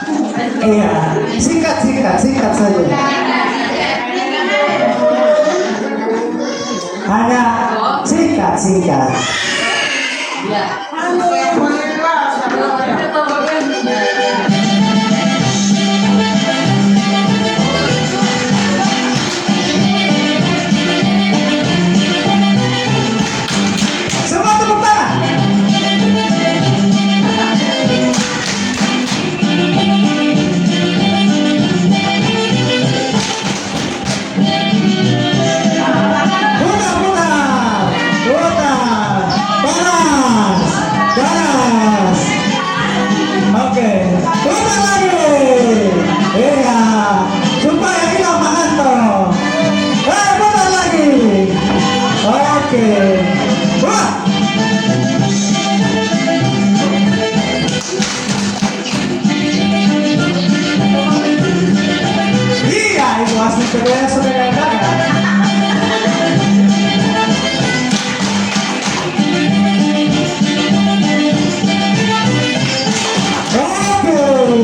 S3: Iya, singkat saja. Hanya singkat. Semua tepuk tangan. Panas. Oke, putar lagi. Iya, supaya hilang mengantuk. Putar lagi. Oke. Wah. Iya, itu asli kedua sudah gagal.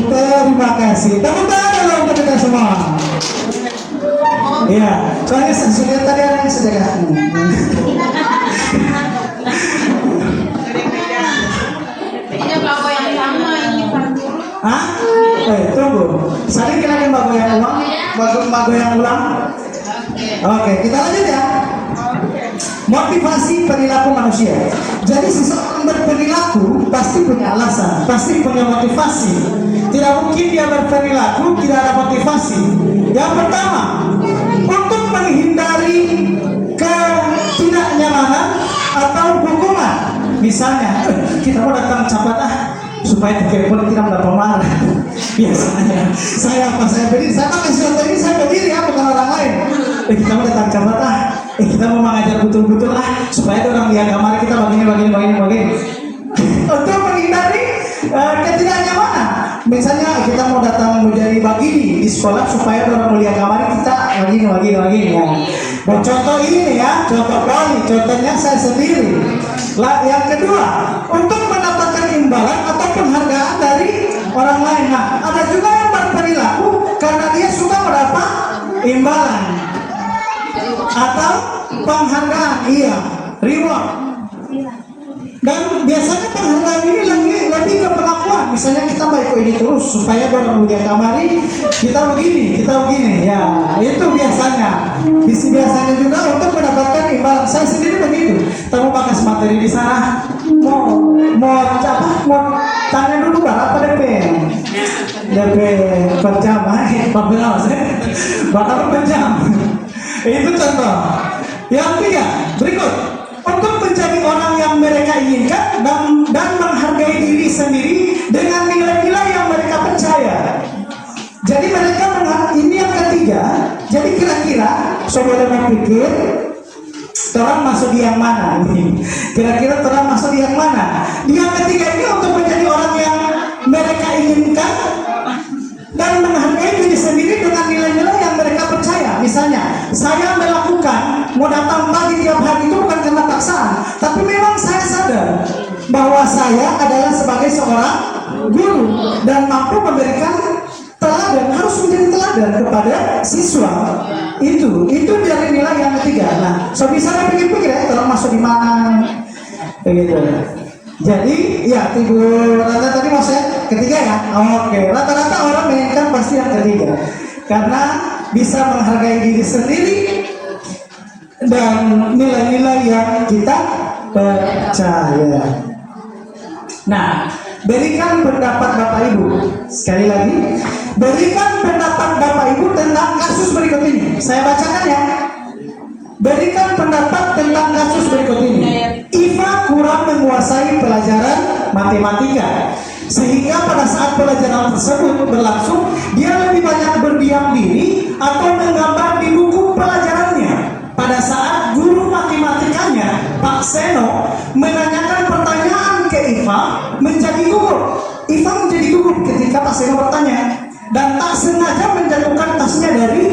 S3: Terima kasih. Tepuk tangan dulu untuk kita semua. Iya, soalnya sudah tadi ada yang sedekah.
S2: Ini bago yang sama ini Pak Guru.
S3: Hah? Tunggu. Saling kira bago yang ulang, bago yang ulang. Oke, kita lanjut ya. Motivasi perilaku manusia. Jadi seseorang berperilaku pasti punya alasan, pasti punya motivasi. Tidak mungkin dia berperilaku tidak ada motivasi. Yang pertama, untuk menghindari ketidaknyamanan atau hukuman. Misalnya, kita mau datang capat supaya telepon kita mendapat marah. Biasanya saya berdiri, saya pakai sesuatu ini saya berdiri bukan orang lain. Kita mau datang capat kita mau mengajar betul-betul supaya orang lihat kamar kita begini. Untuk menghindari ketidaknyamanan. Misalnya kita mau datang menjadi begini di sekolah supaya orang melihat kamar kita begini ya. Nah, contoh ini ya, contoh kali, contohnya saya sendiri. Yang kedua, untuk mendapatkan imbalan atau penghargaan dari orang lain. Nah, ada juga yang berperilaku karena dia suka mendapat imbalan atau penghargaan, reward. Dan biasanya penghargaan ini lebih ke pengakuan. Misalnya kita baik ini terus supaya orang melihat kamari kita begini ya, itu biasanya. Biasanya juga untuk mendapatkan imbalan. Saya sendiri begitu. Tamu pakai materi di sana mau tanya dulu berapa DP per jam, bakal per jam. Itu contoh. Yang ketiga, berikut. Untuk menjadi orang yang mereka inginkan dan menghargai diri sendiri dengan nilai-nilai yang mereka percaya. Jadi mereka ini yang ketiga. Jadi kira-kira saudara berpikir orang masuk di yang mana ini? Kira-kira orang masuk di yang mana? Yang ketiga ini untuk menjadi orang yang mereka inginkan dan menghargai diri sendiri dengan nilai-nilai yang mereka percaya. Misalnya, saya melakukan mau datang pagi tiap hari itu bukan karena paksaan, tapi memang saya sadar bahwa saya adalah sebagai seorang guru dan mampu memberikan teladan, harus menjadi teladan kepada siswa. Itu dari nilai yang ketiga. Nah, bisa pikir-pikir ya, kalau masuk di mana, begitu. Jadi, ya, Ibu Rata tadi maksudnya ketiga ya. Oke, rata-rata orang menginginkan pasti yang ketiga. karena bisa menghargai diri sendiri dan nilai-nilai yang kita percaya. Nah, berikan pendapat Bapak Ibu. Sekali lagi, berikan pendapat Bapak Ibu tentang kasus berikut ini. Saya bacakan ya. Berikan pendapat tentang kasus berikut ini. Iva kurang menguasai pelajaran matematika, sehingga pada saat pelajaran tersebut berlangsung, dia lebih banyak berdiam diri atau menggambar di buku pelajarannya. Pada saat guru matematikanya, Pak Seno, menanyakan pertanyaan ke Iva, menjadi gugup. Iva menjadi gugup ketika Pak Seno bertanya, dan tak sengaja menjatuhkan tasnya dari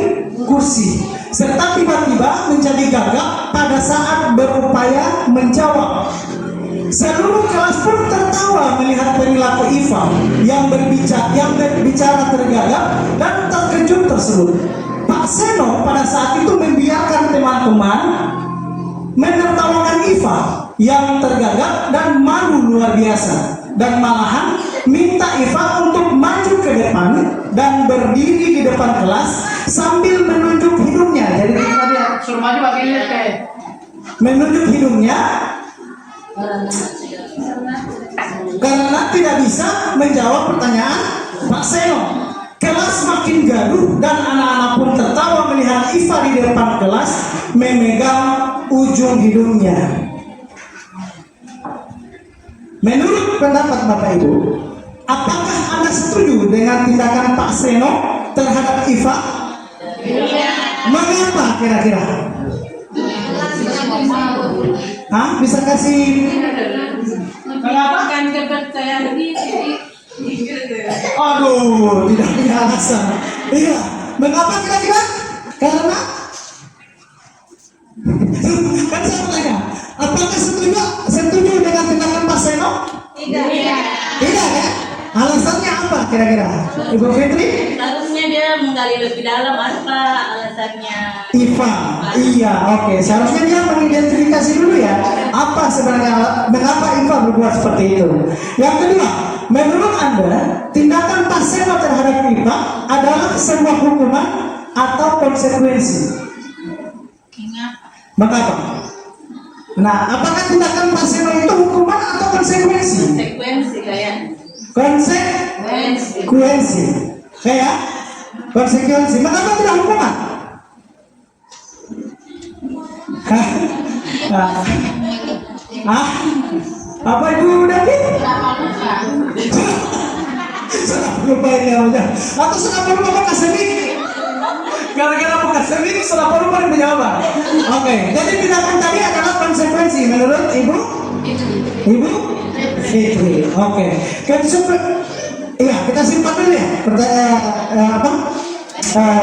S3: kursi, serta tiba-tiba menjadi gagap pada saat berupaya menjawab. Seluruh kelas pun tertawa melihat perilaku Iva yang berbicara tergagap dan terkejut tersebut. Pak Seno pada saat itu membiarkan teman-teman menertawakan Iva yang tergagap dan malu luar biasa, dan malahan minta Iva untuk maju ke depan dan berdiri di depan kelas sambil menunjuk hidungnya. Jadi dia
S2: Suruh maju bagiannya kayak.
S3: menunjuk hidungnya karena tidak bisa menjawab pertanyaan Pak Seno. Kelas makin gaduh dan anak-anak pun tertawa melihat Iva di depan kelas memegang ujung hidungnya. Menurut pendapat Bapak Ibu, apakah Anda setuju dengan tindakan Pak Seno terhadap Iva? Mengapa kira-kira? Bisa kasih?
S2: Mengapa kan kepercayaan diri?
S3: Aduh, tidak punya alasan. Iya, mengapa kira-kira? Karena kan saya bertanya, apakah setuju dengan tindakan Pak Seno?
S2: Tidak.
S3: Tidak ya? Alasannya apa kira-kira? Ibu Fitri?
S6: Harusnya dia menggali lebih dalam apa alasannya.
S3: Iva, iya, oke. Seharusnya dia mengidentifikasi dulu ya, apa sebenarnya, mengapa Iva berbuat seperti itu. Yang kedua, menurut Anda, tindakan Pak Seno terhadap Iva adalah sebuah hukuman atau konsekuensi? Mengapa? Nah, apakah tindakan Pak Seno itu hukuman atau konsekuensi?
S6: Konsekuensi kayak.
S3: Konsekuensi. Kayak konsekuensi. Mengapa tidak hukuman? Apa Ibu Dati? Sudah lupa ini namanya. Atau sudah lupa apa akademik? Gara-gara apa akademik sudah lupa menjawab. Oke, jadi tindakan tadi adalah konsekuensi menurut Ibu? Ibu? Fitri. Oke. Iya, kita simpan dulu ya.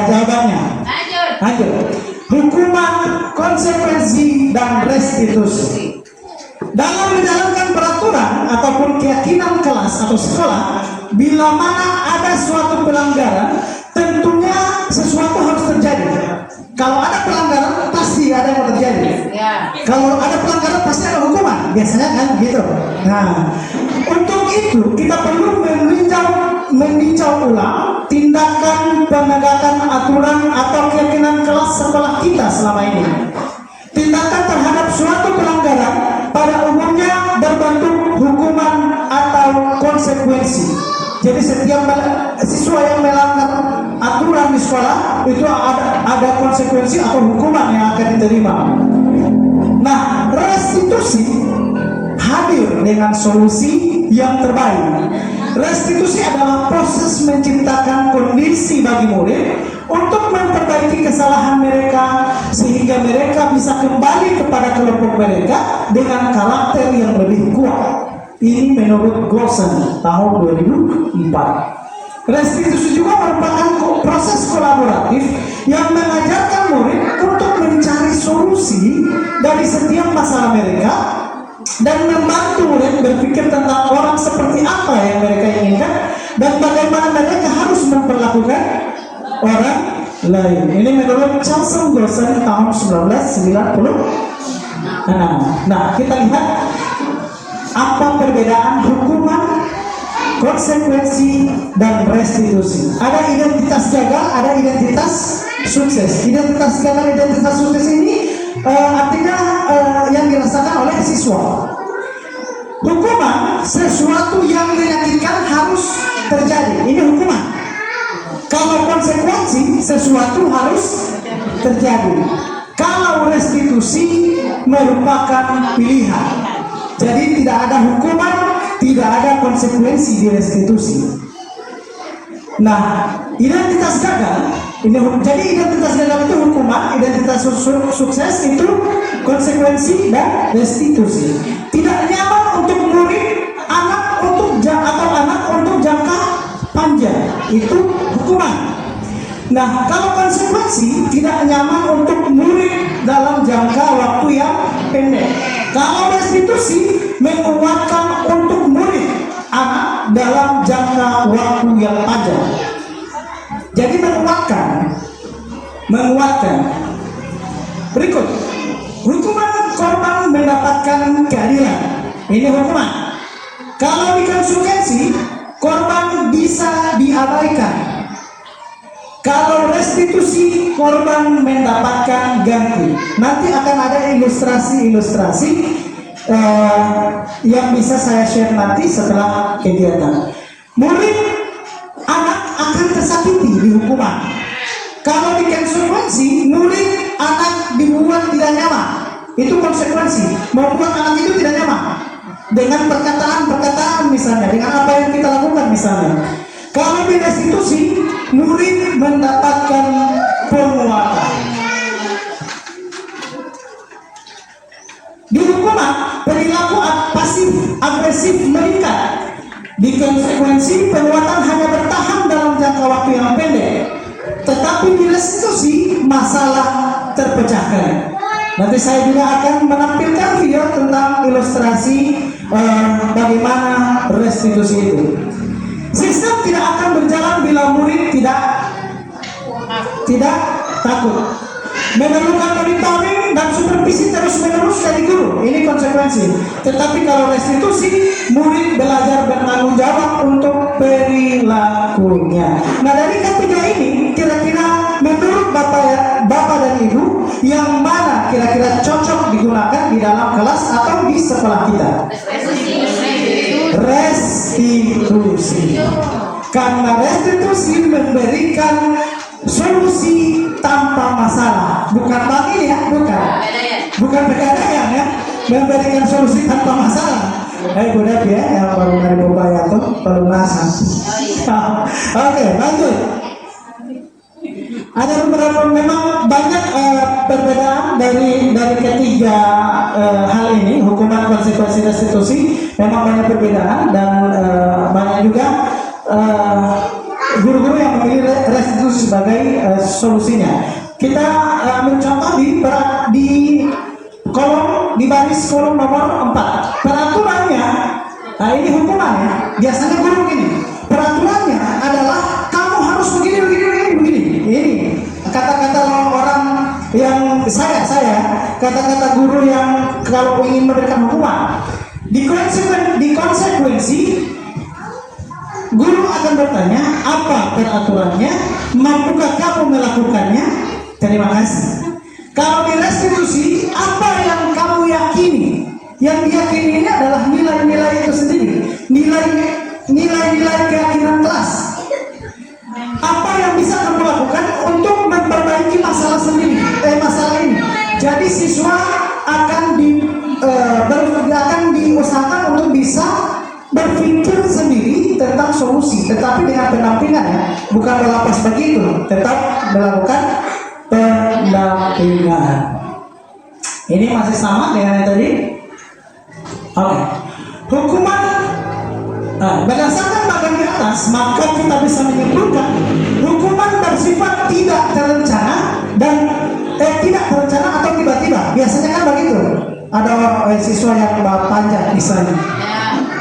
S3: Jawabannya. Lanjut. Hukuman, konsekuensi, dan restitusi. Dalam menjalankan peraturan ataupun keyakinan kelas atau sekolah, bila mana ada suatu pelanggaran, tentunya sesuatu harus terjadi. Kalau ada pelanggaran, pasti ada yang terjadi. Kalau ada pelanggaran, pasti ada hukuman. Biasanya kan gitu. Nah, untuk itu kita perlu meninjau ulang tindakan penegakan aturan atau keyakinan kelas sekolah kita selama ini. Tindakan terhadap suatu pelanggaran pada umumnya berbentuk hukuman atau konsekuensi. Jadi setiap siswa yang melanggar aturan di sekolah itu ada konsekuensi atau hukuman yang akan diterima. Nah, restitusi hadir dengan solusi yang terbaik. Restitusi adalah proses menciptakan kondisi bagi murid untuk memperbaiki kesalahan mereka sehingga mereka bisa kembali kepada kelompok mereka dengan karakter yang lebih kuat. Ini menurut Gosen tahun 2004. Restitusi juga merupakan proses kolaboratif yang mengajarkan murid untuk mencari solusi dari setiap masalah mereka dan membantu murid berpikir tentang orang seperti apa yang mereka inginkan dan bagaimana mereka harus memperlakukan orang lain. Ini menurut Charles Gosen tahun 1990. Nah, kita lihat apa perbedaan hukuman konsekuensi, dan restitusi. Ada identitas gagal, ada identitas sukses. Identitas gagal, identitas sukses ini artinya yang dirasakan oleh siswa. Hukuman sesuatu yang menyakitkan harus terjadi. Ini hukuman. Kalau konsekuensi sesuatu harus terjadi. Kalau restitusi merupakan pilihan. Jadi tidak ada hukuman, tidak ada konsekuensi di restitusi. Nah, identitas gagal ini, jadi identitas gagal itu hukuman, identitas sukses itu konsekuensi dan restitusi. Tidak nyaman untuk murid, anak untuk jangka panjang itu hukuman. Nah, kalau konsekuensi tidak nyaman untuk murid dalam jangka waktu yang pendek. Kalau restitusi menguatkan untuk murid anak dalam jangka waktu yang panjang. Jadi menguatkan. Berikut, hukuman korban mendapatkan keadilan. Ini hukuman. Kalau dikonsekuensi, korban bisa diabaikan. Kalau restitusi, korban mendapatkan ganti. Nanti akan ada ilustrasi yang bisa saya share nanti setelah kegiatan. Murid anak akan tersakiti di hukuman. Kalau di konsekuensi, murid anak dibuat tidak nyaman. Itu konsekuensi, membuat anak itu tidak nyaman dengan perkataan misalnya, dengan apa yang kita lakukan misalnya. Kalau di restitusi, murid mendapatkan penguatan. Di hukuman, perilaku pasif agresif meningkat. Di konsekuensi, penguatan hanya bertahan dalam jangka waktu yang pendek. Tetapi di restitusi, masalah terpecahkan. Nanti saya juga akan menampilkan video tentang ilustrasi bagaimana restitusi itu. Sistem tidak akan berjalan bila murid tidak takut. Memerlukan monitoring dan supervisi terus-menerus dari guru. Ini konsekuensi. Tetapi kalau restitusi, murid belajar bertanggung jawab untuk perilakunya. Nah, dari ketiga ini, kira-kira menurut Bapak dan Ibu, yang mana kira-kira cocok digunakan di dalam kelas atau di sekolah kita? Restitusi. Karena restitusi memberikan solusi tanpa masalah. Bukan bagi ya, bukan pegadaian ya, memberikan solusi tanpa masalah. Budak ya, yang baru dari Bobaya tuh pelunasan. Oke, lanjut. Ada beberapa, memang banyak perbedaan dari ketiga hal ini, hukuman, konsekuensi, restitusi. Memang banyak perbedaan dan banyak juga guru-guru yang memilih restitusi sebagai solusinya. Kita mencontoh di baris kolom nomor 4. Peraturannya, nah ini hukumannya. Biasanya guru begini. Peraturannya adalah kamu harus begini. Ini kata-kata orang yang saya kata-kata guru yang kalau ingin memberikan hukuman. Di konsekuensi, guru akan bertanya, apa peraturannya? Mampukah kamu melakukannya? Terima kasih. Kalau di restitusi, apa yang kamu yakini? Yang diyakini ini adalah nilai-nilai itu sendiri, nilai-nilai keyakinan kelas. Apa yang bisa kamu lakukan untuk memperbaiki masalah ini? Jadi siswa akan diusahakan untuk bisa berpikir sendiri tentang solusi, tetapi dengan pendampingan ya, bukan melapas begitu, tetap melakukan pendampingan. Ini masih sama dengan yang tadi. Oke. Hukuman berdasarkan bagian di atas, maka kita bisa menyimpulkan hukuman bersifat tidak terencana dan tidak terencana atau tiba-tiba. Biasanya kan begitu. Ada siswa yang panjat misalnya,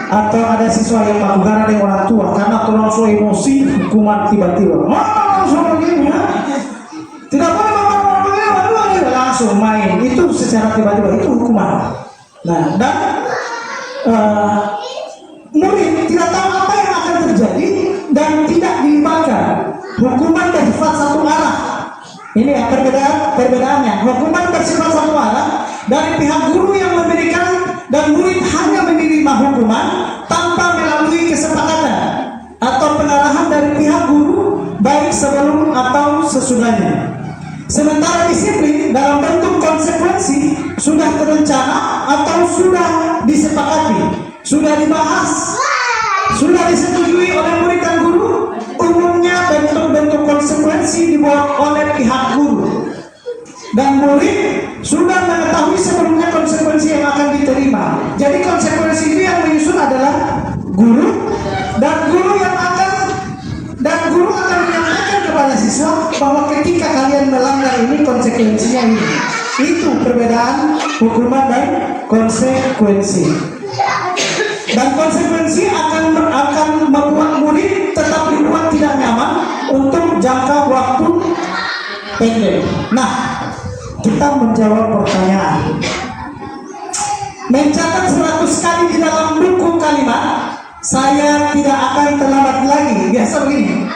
S3: atau ada siswa yang melakukan dengan orang tua karena terlalu emosi, hukuman tiba-tiba. Tidak boleh langsung main. Itu secara tiba-tiba, itu hukuman. Nah, dan murid tidak tahu apa yang akan yang tidak dilibatkan. Hukuman bersifat satu arah. Ini ya perbedaannya. Hukuman bersifat satu arah dari pihak guru yang memberikan dan murid hanya menerima hukuman tanpa melalui kesepakatan atau pengarahan dari pihak guru baik sebelum atau sesudahnya. Sementara disiplin dalam bentuk konsekuensi sudah terencana atau sudah disepakati, sudah dibahas, sudah disetujui oleh murid dan guru. Umumnya bentuk-bentuk konsekuensi dibuat oleh pihak guru dan murid sudah mengetahui sebelumnya konsekuensi yang akan diterima. Jadi konsekuensi itu yang menyusun adalah guru, dan guru akan menyampaikan kepada siswa bahwa ketika kalian melanggar ini konsekuensinya ini. Itu perbedaan hukuman dan konsekuensi. Dan konsekuensi akan membuat murid tetap dibuat tidak nyaman untuk jangka waktu pendek. Nah, kita menjawab pertanyaan. Mencatat 100 kali di dalam buku kalimat, saya tidak akan terlambat lagi. Biasa begini.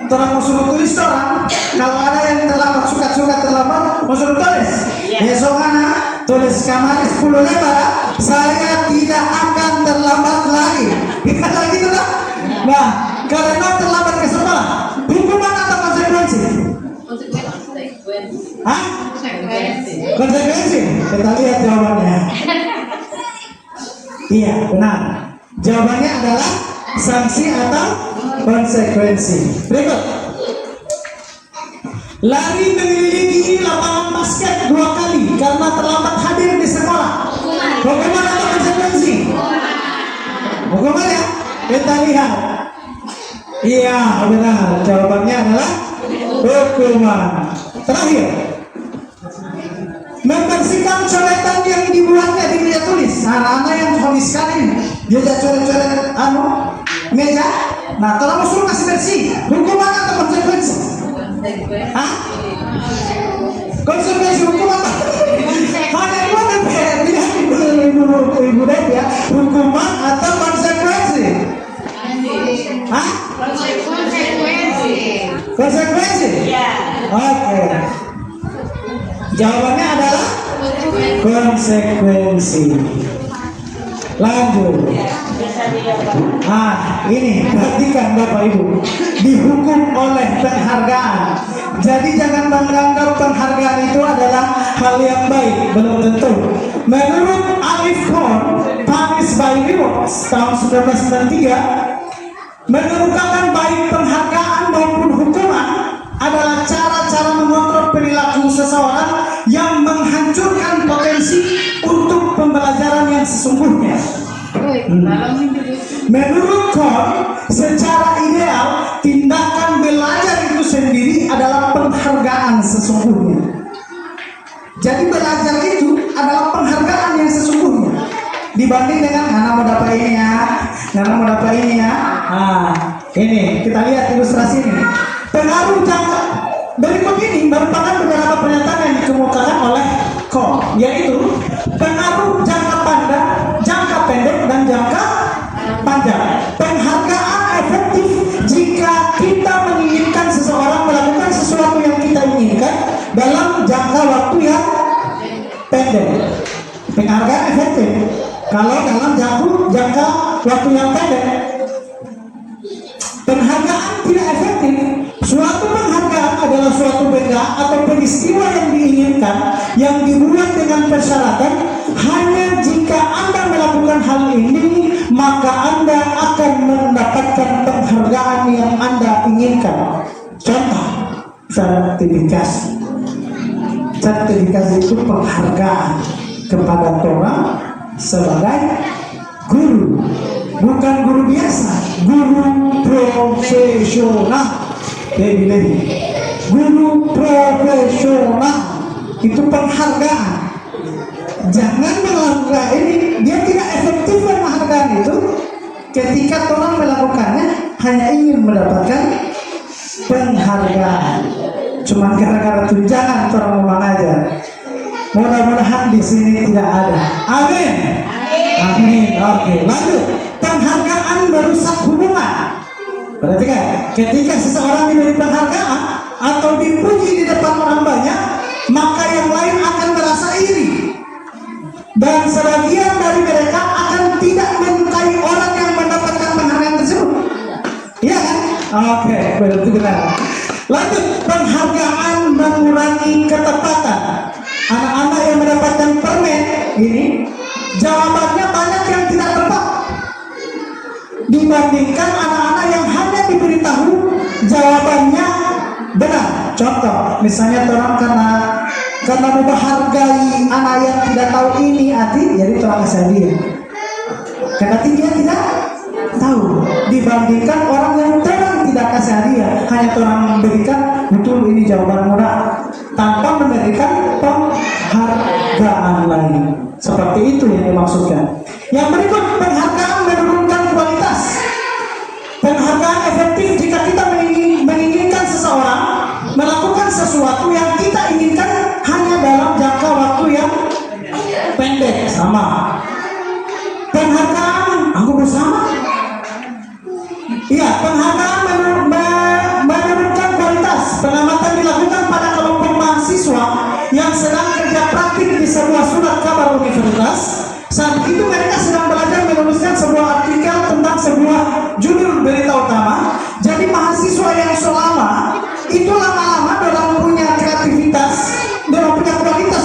S3: Orang mau suruh tulis orang, kalau ada yang terlambat, suka terlambat, mau suruh tulis. Besok anak tulis kamar 10 lembar, saya tidak akan terlambat lagi. Kita lagi tuh lah. Nah, karena terlambat ke sekolah, hukuman atau konsekuensi? Hah? Konsekuensi. Kita lihat jawabannya. Iya, benar. Jawabannya adalah sanksi atau konsekuensi. Berikut. Lari mengelilingi lapangan basket 2 kali karena terlambat hadir di sekolah. Hukuman atau konsekuensi? Hukuman ya? Kita lihat. Iya, benar. Jawabannya adalah hukuman. Terakhir. Membersihkan coretan yang dibuatnya di meja tulis. Anak-anak yang hobi sekali dia coret-coret meja. Nah, kalau mau suruh kasih bersih, hukuman atau konsekuensi? Hah? Konsekuensi hukuman? Hanya dua lihat ibu Dep ya, hukuman atau konsekuensi? Hah? Konsekuensi? Ya. Oke. Jawabannya adalah konsekuensi. Lanjut. Ini perhatikan Bapak Ibu, dihukum oleh penghargaan. Jadi jangan menganggap penghargaan itu adalah hal yang baik, belum tentu. Menurut Alif Korn, Punish by Rewards tahun 1993, menemukan baik penghargaan maupun hukuman adalah cara-cara mengontrol perilaku seseorang yang menghancurkan potensi untuk pembelajaran yang sesungguhnya. Menurut Korn, secara ideal tindakan belajar itu sendiri adalah penghargaan sesungguhnya. Jadi belajar itu adalah penghargaan yang sesungguhnya dibanding dengan anak mau dapat ini ya, anak mau dapat ini ya. Ini kita lihat ilustrasi ini. Pengaruh jangka berikut ini merupakan beberapa pernyataan yang dikemukakan oleh Korn, yaitu pengaruh jangka pandang, jangka pendek, dan jangka panjang. Penghargaan efektif jika kita menginginkan seseorang melakukan sesuatu yang kita inginkan dalam jangka waktu yang pendek. Penghargaan efektif kalau dalam jangka waktu yang pendek. Penghargaan tidak efektif. Suatu penghargaan adalah suatu benda atau peristiwa yang diinginkan yang dibuat dengan persyaratan hanya jika Anda melakukan hal ini maka Anda akan mendapatkan penghargaan yang Anda inginkan. Contoh, sertifikasi. Sertifikasi itu penghargaan kepada orang sebagai guru, bukan guru biasa, guru profesional. Guru profesional itu penghargaan. Jangan melakukan ini, dia tidak efektif penghargaan itu ketika orang melakukannya hanya ingin mendapatkan penghargaan. Cuma gara-gara tunjangan orang ngomong aja. Mudah-mudahan di sini tidak ada. Amin. Amin. Oke, lanjut. Penghargaan merusak hubungan. Perhatikan, ketika seseorang diberi penghargaan atau dipuji di depan orang banyak, maka yang lain akan merasa iri. Dan sebagian dari mereka akan tidak menyukai orang yang mendapatkan penghargaan tersebut. Iya kan? Oke, berarti benar. Lanjut, penghargaan mengurangi ketepatan. Anak-anak yang mendapatkan permen ini, jawabannya banyak yang tidak tepat dibandingkan anak-anak yang hanya diberitahu jawabannya benar. Contoh, misalnya orang karena menghargai anak yang tidak tahu ini arti, jadi orang kasih dia. Karena dia tidak tahu, dibandingkan orang yang terang tidak kasih hadiah, hanya orang memberikan betul ini jawaban mudah tanpa memberikan penghargaan lain. Seperti itu yang dimaksudkan. Yang berikut, penghargaan menurunkan kualitas. Penghargaan efektif jika kita menginginkan seseorang melakukan sesuatu yang kita inginkan hanya dalam jangka waktu yang pendek. Sama. Penghargaan, aku bersama. Iya, penghargaan menurunkan kualitas. Pengamatan dilakukan pada kelompok mahasiswa yang sedang kerja praktik di sebuah surat kabar universitas. Saat itu mereka sedang belajar menuliskan sebuah artikel tentang sebuah judul berita utama. Jadi mahasiswa yang selama itu lama-lama dalam punya kreativitas, dalam punya kualitas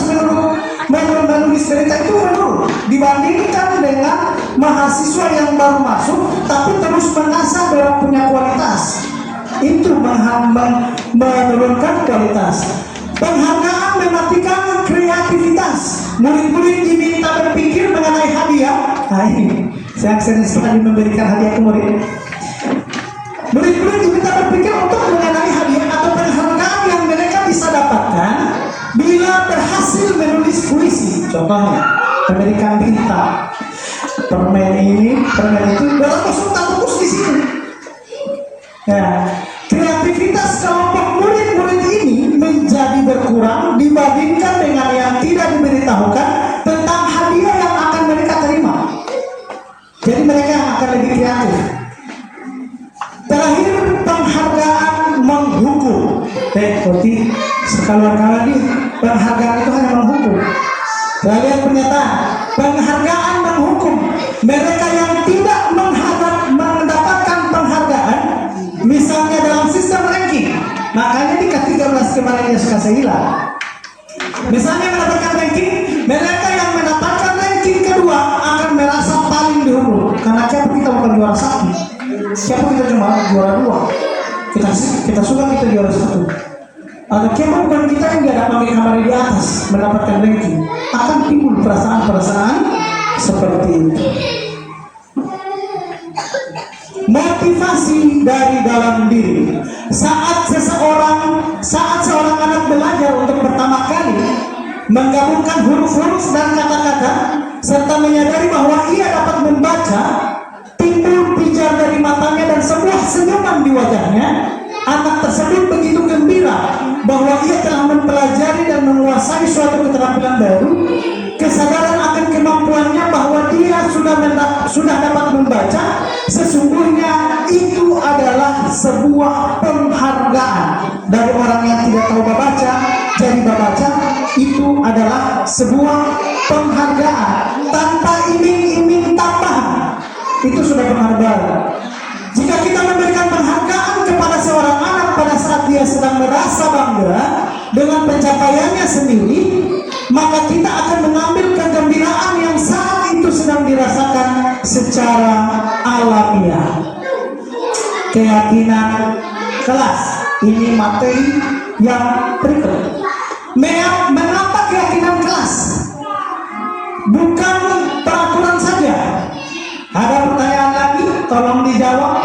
S3: menulis berita itu menurun dibandingkan dengan mahasiswa yang baru masuk tapi terus mengasah dalam punya kualitas. Itu menurunkan kualitas. Penghargaan mematikan kreativitas. Murid-murid diminta berpikir mengenai hadiah. Nah ini, saya sering sekali memberikan hadiah ke murid. Murid-murid diminta berpikir untuk mengenai hadiah atau penghargaan yang mereka bisa dapatkan bila berhasil menulis puisi. Contohnya, memberikan bintang. Permen itu dalam tertulis di sini. Ya, kreativitas kelompok murid-murid ini menjadi berkurang dibandingkan dengan yang tidak diberitahukan tentang hadiah yang akan mereka terima. Jadi mereka yang akan lebih kreatif. Terakhir, penghargaan menghukum. Berarti sekali-kali nih, penghargaan itu hanya menghukum. Kita lihat pernyataan, penghargaan menghukum. Mereka yang tidak mendapatkan penghargaan, misalnya dalam sistem ranking, makanya di ke-13 kemarin yang suka saya hilang. Misalnya mendapatkan ranking, mereka yang mendapatkan ranking kedua akan merasa paling dihormati. Karena kita bukan juara satu, siapa kita cuma juara dua. Kita suka kita juara satu. Atau siapa bukan kita yang tidak dapat kamar di atas mendapatkan ranking, akan timbul perasaan-perasaan seperti itu. Motivasi dari dalam diri. Saat seorang anak belajar untuk pertama kali menggabungkan huruf-huruf dan kata-kata serta menyadari bahwa ia dapat membaca, timbul pijar dari matanya dan sebuah senyuman di wajahnya. Anak tersebut begitu gembira bahwa ia telah mempelajari dan menguasai suatu keterampilan baru. Kesadaran akan kemampuannya bahwa dia sudah dapat membaca, sesungguhnya itu adalah sebuah penghargaan dari orang yang tidak tahu membaca. Jadi membaca itu adalah sebuah penghargaan tanpa iming-iming tambahan. Itu sudah penghargaan. Jika kita memberikan penghargaan kepada seorang anak pada saat dia sedang merasa bangga dengan pencapaiannya sendiri, maka kita akan mengambil kegembiraan yang saat itu sedang dirasakan secara alamiah. Keyakinan kelas, ini materi yang berikut. Mengapa keyakinan kelas? Bukan peraturan saja. Ada pertanyaan lagi, tolong dijawab.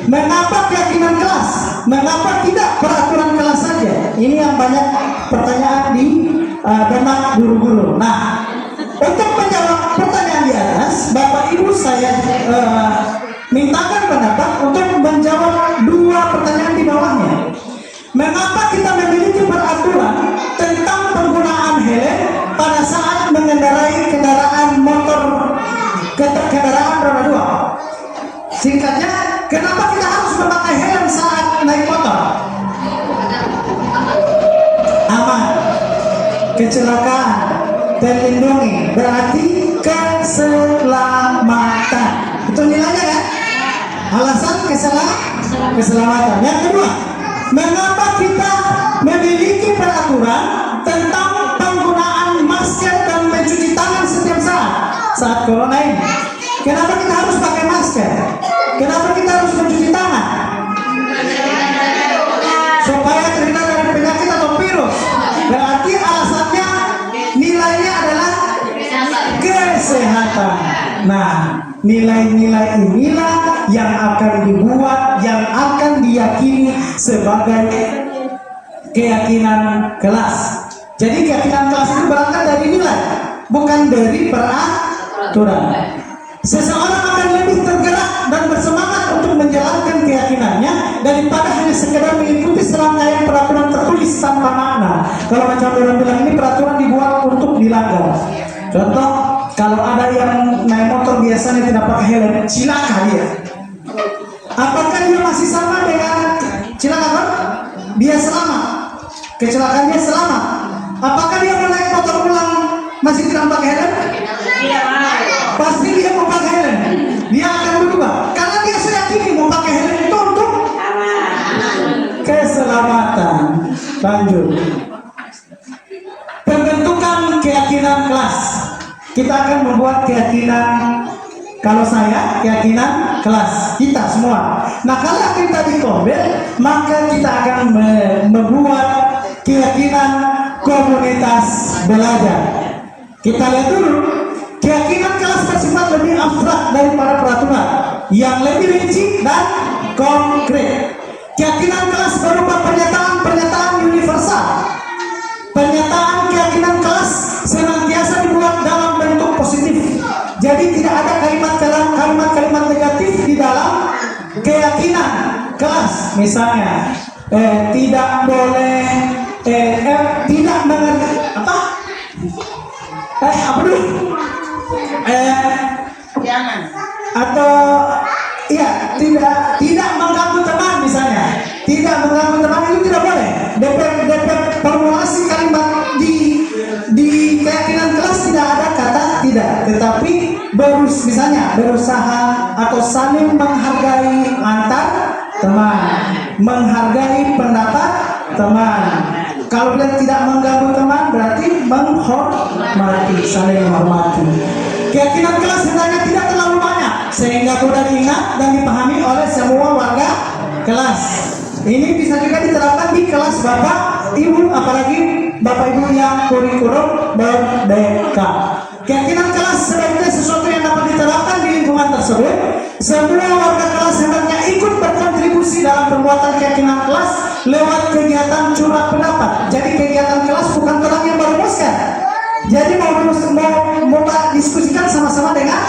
S3: Mengapa keyakinan kelas? Mengapa tidak peraturan kelas saja? Ini yang banyak pertanyaan di benak guru-guru. Nah, untuk menjawab pertanyaan di atas, Bapak Ibu saya mintakan pendapat untuk menjawab dua pertanyaan di bawahnya. Mengapa kita memiliki peraturan tentang penggunaan helm pada saat mengendarai kendaraan motor, kendaraan roda 2? Singkatnya, kenapa kita harus memakai helm saat naik motor? Aman. Kecelakaan terlindungi, berarti keselamatan. Itu nilainya ya. Alasan keselamatan. Yang kedua, mengapa kita memiliki peraturan tentang penggunaan masker dan mencuci tangan setiap saat corona ini? Kenapa kita harus pakai masker? Kenapa kita harus mencuci tangan? Supaya terhindar dari penyakit atau virus. Berarti alasannya, nilainya adalah kesehatan. Nah, nilai-nilai inilah yang akan dibuat, yang akan diyakini sebagai keyakinan kelas. Jadi keyakinan kelas itu berangkat dari nilai, bukan dari peraturan. Seseorang akan lebih tergerak dan bersemangat untuk menjalankan keyakinannya daripada hanya sekedar mengikuti serangkaian peraturan tertulis tanpa makna. Kalau macam orang bilang ini peraturan dibuat untuk dilanggar. Contoh, kalau ada yang naik motor biasanya tidak pakai helm, cilaka dia. Apakah dia masih sama dengan cilaka kan? Dia selamat, kecelakaannya selamat. Apakah dia mau naik motor pulang masih tidak pakai helm?
S6: Tidak mau.
S3: Pasti dia mau pakai helm. Dia akan berubah karena dia sudah yakin mau pakai helm itu untuk keselamatan. Lanjut. Pembentukan keyakinan kelas. Kita akan membuat keyakinan, kalau saya keyakinan kelas kita semua. Nah, kalau kita di Kombel, maka kita akan membuat keyakinan komunitas belajar. Kita lihat dulu, keyakinan kelas bersifat lebih abstrak daripada peraturan yang lebih rinci dan konkret. Keyakinan kelas berupa pernyataan universal. Pernyataan keyakinan kelas senantiasa dibuat dalam bentuk positif. Jadi tidak ada kalimat-kalimat negatif di dalam keyakinan kelas. Misalnya, tidak boleh, tidak mengerti apa? Apa dulu?
S2: Jangan.
S3: Atau iya, tidak mengganggu teman misalnya. Tidak mengganggu teman itu tidak boleh. DP formulasi kalimat di keyakinan kelas tidak ada kata tidak, tetapi misalnya berusaha atau saling menghargai antar teman, menghargai pendapat teman. Kalau dia tidak mengganggu teman berarti menghormati, saling menghormati. Keyakinan kelas sebenarnya tidak terlalu banyak sehingga mudah diingat dan dipahami oleh semua warga kelas. Ini bisa juga diterapkan di kelas Bapak Ibu, apalagi Bapak Ibu yang kurikulum merdeka. Keyakinan kelas sebagai sesuatu yang dapat diterapkan di lingkungan tersebut. Semua warga kelas hendaknya ikut berkontribusi dalam pembuatan keyakinan kelas lewat kegiatan curah pendapat. Jadi kegiatan kelas bukan orang yang merumuskan. Jadi mau diskusikan sama-sama dengan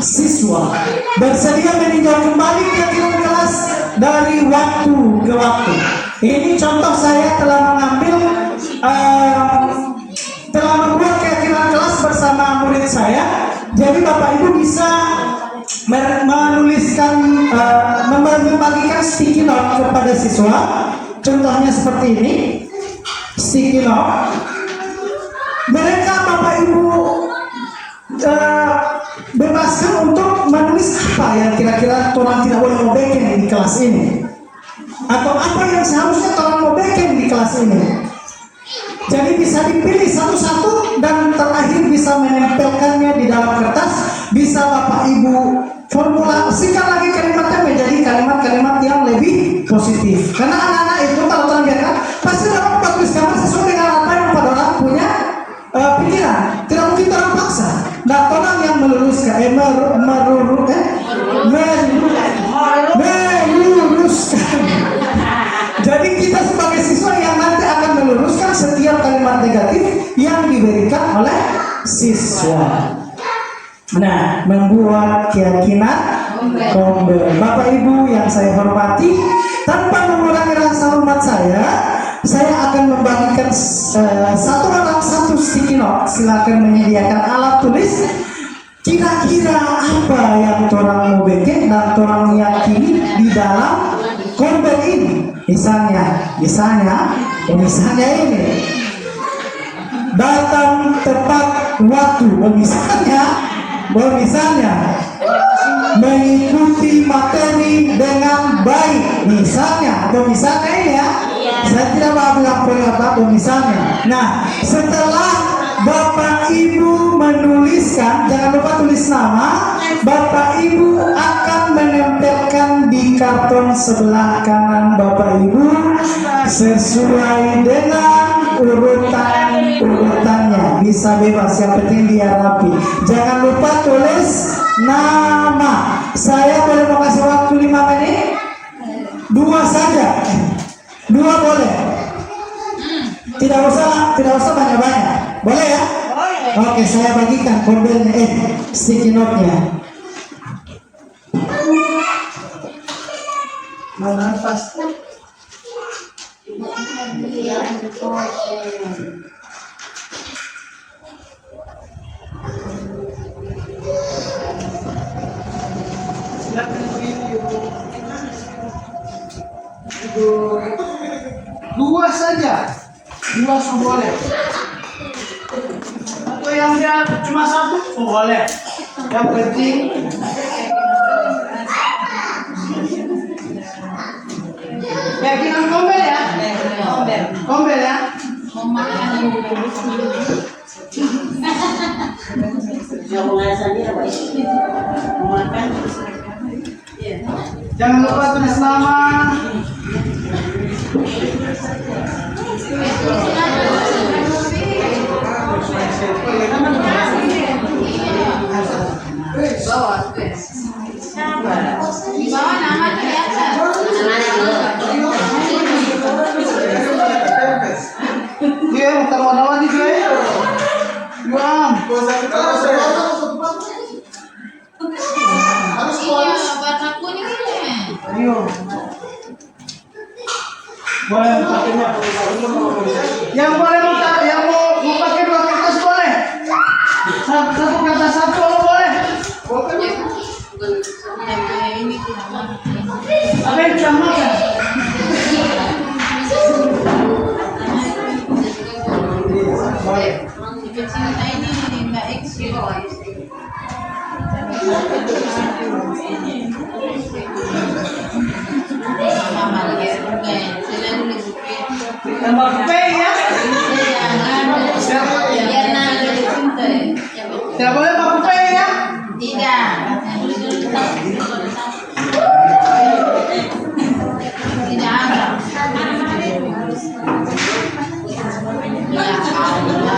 S3: siswa. Bersedia meninjau kembali keyakinan kelas dari waktu ke waktu. Ini contoh saya telah membuat keyakinan kelas bersama murid saya. Jadi Bapak Ibu bisa menuliskan, membagikan sticky note kepada siswa. Contohnya seperti ini, sticky note. Mereka Bapak Ibu bebaskan untuk menulis apa yang kira-kira orang tidak boleh mau bikin di kelas ini, atau apa yang seharusnya orang mau bikin di kelas ini. Jadi bisa dipilih satu-satu dan terakhir bisa menempelkannya di dalam kertas. Bisa Bapak Ibu formulasikan lagi kalimatnya menjadi kalimat-kalimat yang lebih positif. Karena anak-anak itu kalau orang biarkan pasti dapat tulis gambar sesuai dengan apa yang pada orang punya pikiran. Tidak mungkin orang paksa. Nah, orang yang meluruskan, meluruskan. Jadi kita sebagai siswa yang nanti akan meluruskan setiap kalimat negatif yang diberikan oleh siswa. Nah, membuat keyakinan Kombel. Bapak Ibu yang saya hormati, tanpa mengurangi rasa hormat saya akan membagikan satu orang satu sticky note. Silakan menyediakan alat tulis. Kira-kira apa yang orang mau bikin dan orang yakini di dalam misalnya ini datang tepat waktu, misalnya mengikuti materi dengan baik, misalnya ini ya. Saya tidak mau bilang apa misalnya. Nah, setelah Bapak Ibu menuliskan, jangan lupa tulis nama. Bapak Ibu akan menempelkan di karton sebelah kanan Bapak Ibu sesuai dengan urutannya. Bisa bebas, yang penting dia rapi. Jangan lupa tulis nama. Saya boleh mau kasih waktu 5 menit? 2 saja. 2 boleh. Tidak usah banyak-banyak. Boleh ya? Oke, saya bagikan kombelnya, sticky note-nya. Mau nafas? Dua saja, 2 boleh. Atau yang dia cuma 1 boleh. Yang penting yakinan kombel ya. Kombel ya. Jangan lupa tulis nama.
S2: Di bawah nama kelihatan.
S3: Dia mutar warna-warni juga ya. Wah,
S2: Iya, warna kuning ini.
S3: ayo. Boleh pakainya. Yang boleh yang mau pakai 2 kertas boleh. Satu kertas satu kalau boleh.
S2: Ini kenapa?
S3: Apa yang sama ya?
S2: Cinta ini Mbak X. Mama lagi juga ya. Sudah dulu
S3: Tambah P ya.
S2: biar nangis cinta ya.
S3: Tidak boleh pakai P ya.
S2: Tidak. Tidak ada.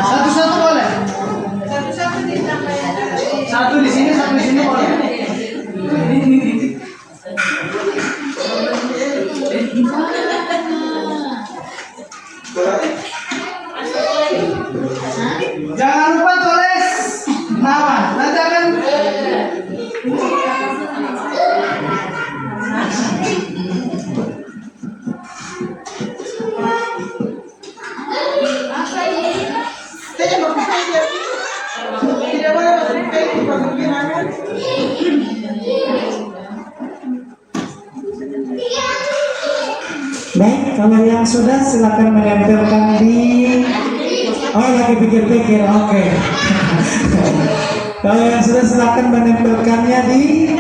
S3: Satu-satu boleh. Satu di sini, satu di sini boleh. Jangan lupa tulis nama. Nanti akan baik, kalau yang sudah silakan menempelkan di. Oh, lagi pikir-pikir, oke. Kalau yang sudah silakan menempelkannya di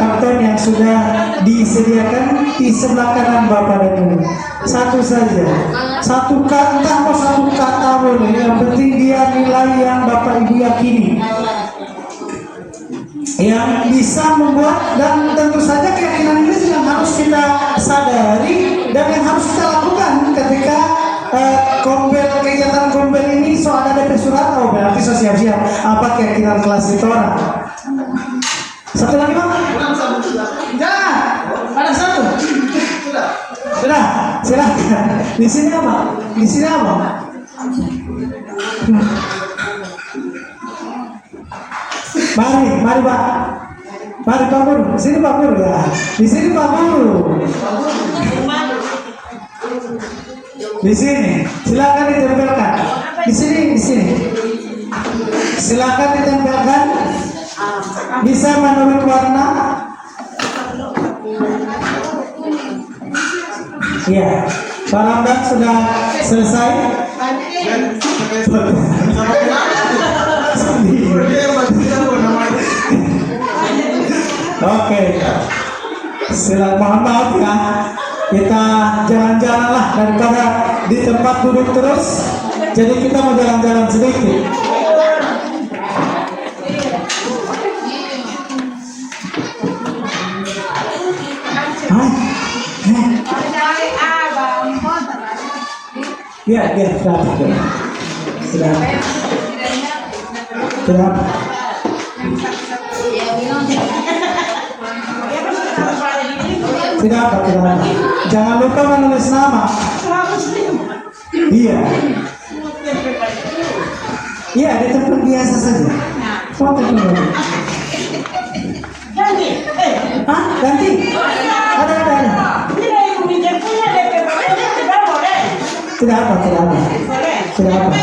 S3: karton yang sudah disediakan di sebelah kanan Bapak dan Ibu. Satu saja, satu kata atau satu kata boleh. Yang penting dia nilai yang Bapak Ibu yakini, yang bisa membuat, dan tentu saja keyakinan ini yang harus kita sadari dan yang harus kita lakukan ketika kegiatan kombel ini. So ada DP surat, oh berarti so siap-siap apa keyakinan kelas itu orang. Satu lagi Bang? Jangan, ada satu. Sudah, silakan. Di sini apa? Di sini apa? Mari Pak. Mari Pak Guru. Sini Pak Guru ya. Di sini Pak Guru. Di sini. Silakan ditempelkan. Di sini. Silakan ditempelkan. Bisa menurut warna. Iya, Pak Ramdan sudah selesai. Oke, silakan, mohon maaf ya. Kita jalan-jalan lah daripada di tempat duduk terus. Jadi kita mau jalan-jalan sedikit. Ya, sudah. Tidak apa. Jangan lupa menulis nama. Iya. Iya, di tempat biasa saja. Foto dulu. Ganti. Ada. Tidak apa.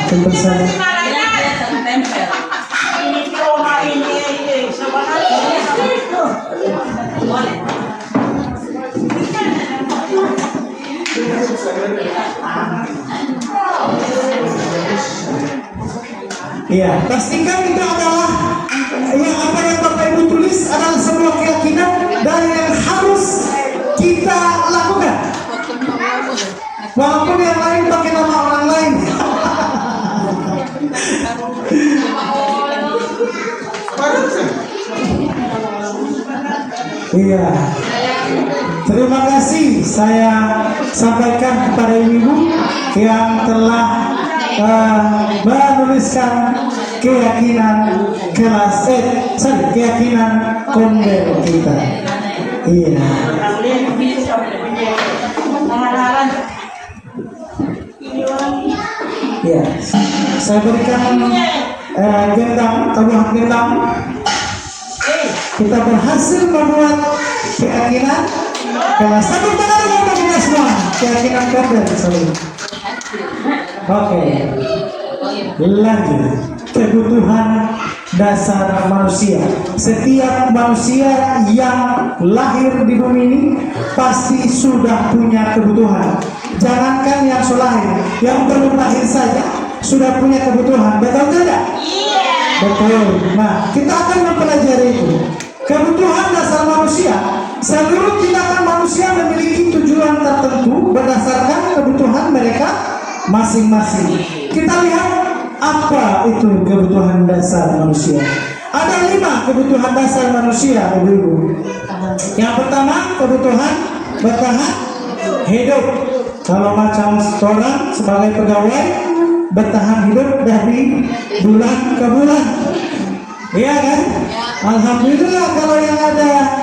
S3: Tentu saja. Iya, pastikan itu adalah yang apa yang Bapak Ibu tulis adalah sebuah keyakinan dan yang harus kita lakukan. Walaupun yang lain pakai nama orang lain. Iya. Terima kasih saya sampaikan kepada ibu yang telah menuliskan keyakinan keyakinan kondel kita. Iya. Ya, saya berikan tabuhan gendang. Kita berhasil membuat keyakinan kelas satu tangan untuk kita semua. Keyakinan kondel selalu. Oke. Lanjut. Kebutuhan dasar manusia. Setiap manusia yang lahir di bumi ini pasti sudah punya kebutuhan. Jangankan yang lahir, yang belum lahir saja sudah punya kebutuhan. Betul tidak? Iya. Betul. Nah, kita akan mempelajari itu. Kebutuhan dasar manusia. Seluruh tindakan manusia memiliki tujuan tertentu berdasarkan kebutuhan mereka masing-masing. Kita lihat apa itu kebutuhan dasar manusia. Ada 5 kebutuhan dasar manusia, Ibu-ibu. Yang pertama, kebutuhan bertahan hidup. Kalau macam orang sebagai pegawai bertahan hidup dari bulan ke bulan, iya kan? Alhamdulillah kalau yang ada